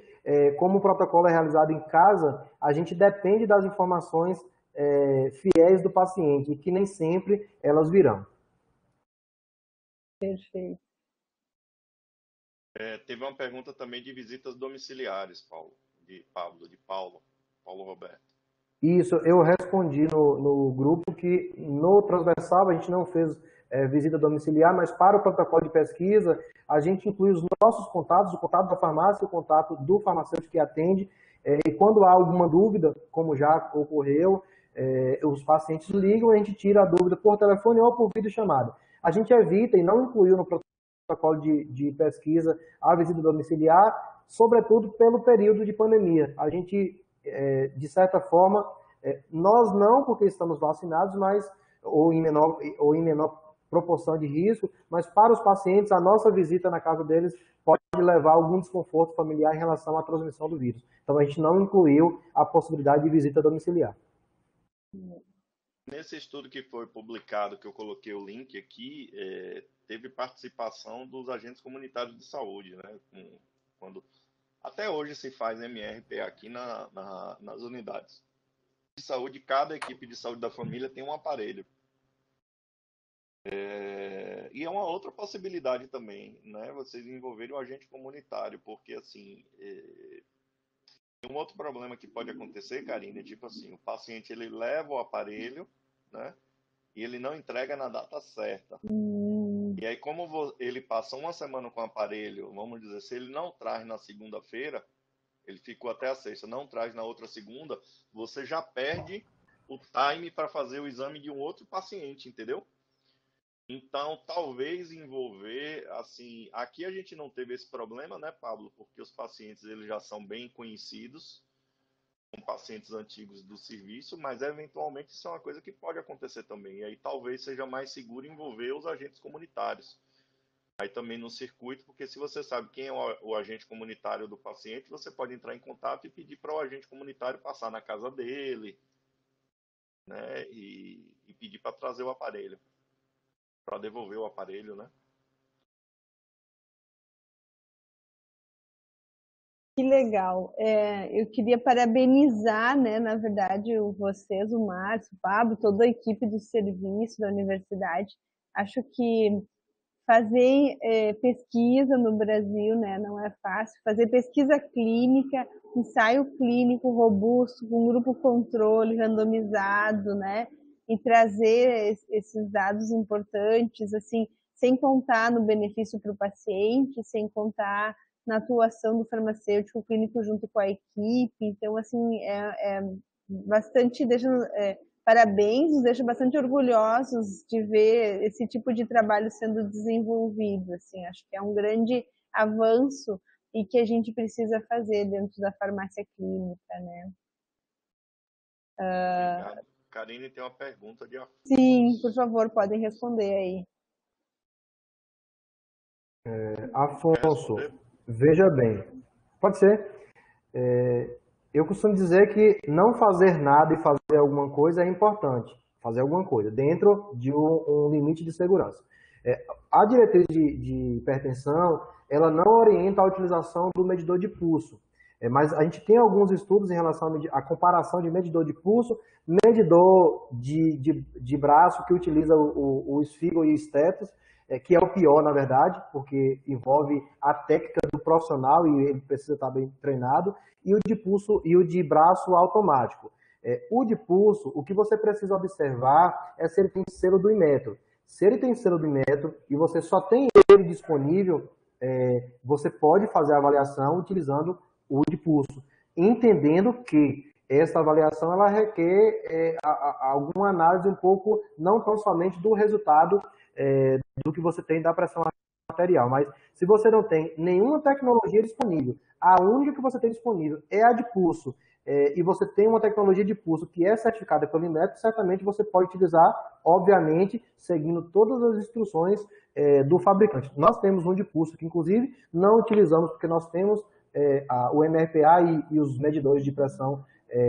como o protocolo é realizado em casa, a gente depende das informações fiéis do paciente, e que nem sempre elas virão. Perfeito. Teve uma pergunta também de visitas domiciliares, Paulo Roberto. Isso, eu respondi no grupo que no transversal a gente não fez visita domiciliar, mas para o protocolo de pesquisa a gente inclui os nossos contatos, o contato da farmácia, o contato do farmacêutico que atende, e quando há alguma dúvida, como já ocorreu, os pacientes ligam e a gente tira a dúvida por telefone ou por videochamada. A gente evita e não incluiu no protocolo de pesquisa a visita domiciliar, sobretudo pelo período de pandemia. A gente de certa forma, nós não, porque estamos vacinados, mas ou em menor proporção de risco, mas para os pacientes, a nossa visita na casa deles pode levar a algum desconforto familiar em relação à transmissão do vírus. Então, a gente não incluiu a possibilidade de visita domiciliar. Nesse estudo que foi publicado, que eu coloquei o link aqui, teve participação dos agentes comunitários de saúde, né? Quando até hoje se faz MRP aqui nas unidades de saúde. Cada equipe de saúde da família tem um aparelho. E é uma outra possibilidade também, né? Vocês envolverem o agente comunitário, porque assim, tem um outro problema que pode acontecer, Karine, tipo assim, o paciente ele leva o aparelho, né? E ele não entrega na data certa. E aí, como ele passa uma semana com o aparelho, vamos dizer, se ele não traz na segunda-feira, ele ficou até a sexta, não traz na outra segunda, você já perde o time para fazer o exame de um outro paciente, entendeu? Então, talvez envolver, assim, aqui a gente não teve esse problema, né, Pablo? Porque os pacientes eles já são bem conhecidos, são pacientes antigos do serviço, mas eventualmente isso é uma coisa que pode acontecer também. E aí talvez seja mais seguro envolver os agentes comunitários. Aí também no circuito, porque se você sabe quem é o agente comunitário do paciente, você pode entrar em contato e pedir para o agente comunitário passar na casa dele, né, e pedir para trazer o aparelho, para devolver o aparelho, né? Que legal. Eu queria parabenizar, né, na verdade, vocês, o Márcio, o Pablo, toda a equipe do serviço da universidade. Acho que fazer pesquisa no Brasil, né, não é fácil. Fazer pesquisa clínica, ensaio clínico robusto, com grupo controle randomizado, né, e trazer esses dados importantes, assim, sem contar no benefício para o paciente, sem contar na atuação do farmacêutico clínico junto com a equipe. Então, assim, é bastante, parabéns, nos deixa bastante orgulhosos de ver esse tipo de trabalho sendo desenvolvido. Assim, acho que é um grande avanço e que a gente precisa fazer dentro da farmácia clínica, né? Obrigado. Karine tem uma pergunta de Afonso. Sim, por favor, podem responder aí. Quer Afonso, responder? veja bem, pode ser. Eu costumo dizer que não fazer nada e fazer alguma coisa é importante. Fazer alguma coisa, dentro de um limite de segurança. A diretriz de hipertensão, ela não orienta a utilização do medidor de pulso. Mas a gente tem alguns estudos em relação à comparação de medidor de pulso, medidor de braço que utiliza o esfígolo e o estetos, que é o pior, na verdade, porque envolve a técnica do profissional e ele precisa estar bem treinado, e o de pulso e o de braço automático. O de pulso, o que você precisa observar é se ele tem selo do Inmetro. Se ele tem selo do Inmetro e você só tem ele disponível, você pode fazer a avaliação utilizando o de pulso, entendendo que essa avaliação ela requer alguma análise um pouco, não tão somente do resultado do que você tem da pressão arterial, mas se você não tem nenhuma tecnologia disponível, a única que você tem disponível é a de pulso, e você tem uma tecnologia de pulso que é certificada pelo Inmetro, certamente você pode utilizar, obviamente, seguindo todas as instruções do fabricante. Nós temos um de pulso que, inclusive, não utilizamos porque nós temos o MRPA e os medidores de pressão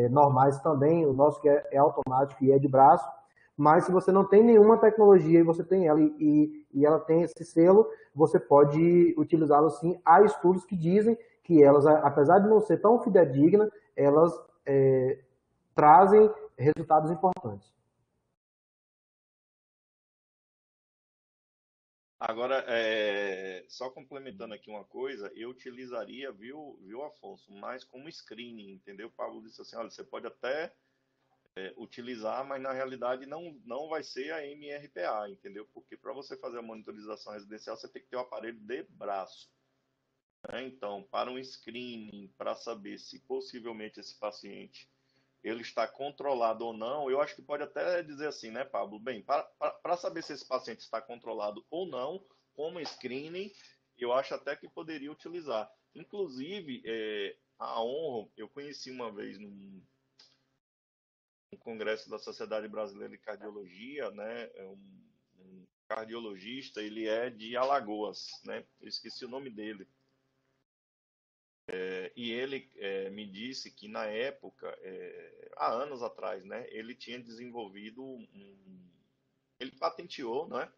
normais também, o nosso que é automático e é de braço, mas se você não tem nenhuma tecnologia e você tem ela e ela tem esse selo, você pode utilizá-lo sim. Há estudos que dizem que elas, apesar de não ser tão fidedigna, elas trazem resultados importantes. Agora, só complementando aqui uma coisa, eu utilizaria, viu, Afonso, mais como screening, entendeu? O Pablo disse assim, olha, você pode até utilizar, mas na realidade não vai ser a MRPA, entendeu? Porque para você fazer a monitorização residencial, você tem que ter o aparelho de braço, né? Então, para um screening, para saber se possivelmente esse paciente ele está controlado ou não, eu acho que pode até dizer assim, né, Pablo? Bem, para saber se esse paciente está controlado ou não, como screening, eu acho até que poderia utilizar. Inclusive, a Honro, eu conheci uma vez num congresso da Sociedade Brasileira de Cardiologia, né, um cardiologista, ele é de Alagoas, né, eu esqueci o nome dele. E ele me disse que na época, há anos atrás, né, ele tinha desenvolvido ele patenteou, né,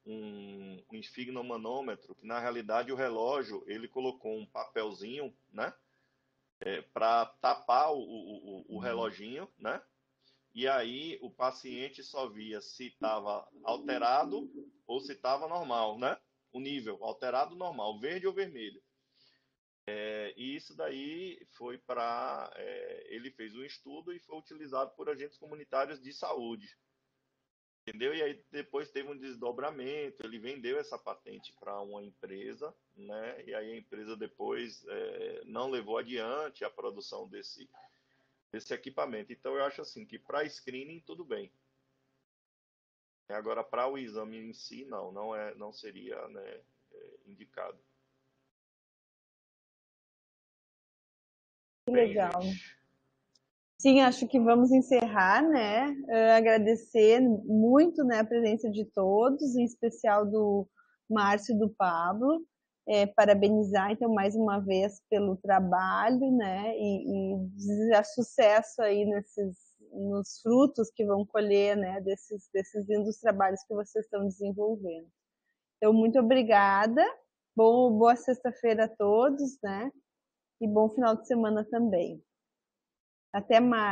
um esfigmomanômetro, que na realidade o relógio, ele colocou um papelzinho, né, para tapar o reloginho, né, e aí o paciente só via se estava alterado ou se estava normal, né, o nível, alterado, normal, verde ou vermelho. E isso daí foi para. Ele fez um estudo e foi utilizado por agentes comunitários de saúde. Entendeu? E aí depois teve um desdobramento, ele vendeu essa patente para uma empresa, né? E aí a empresa depois não levou adiante a produção desse equipamento. Então eu acho assim que para screening tudo bem. Agora, para o exame em si, não seria, né, indicado. Que Bem, legal. gente. Sim, acho que vamos encerrar, né? Agradecer muito, né, a presença de todos, em especial do Márcio e do Pablo. Parabenizar, então, mais uma vez pelo trabalho, né? E desejar sucesso aí nos frutos que vão colher, né? Desses lindos trabalhos que vocês estão desenvolvendo. Então, muito obrigada. Boa sexta-feira a todos, né? E bom final de semana também. Até mais.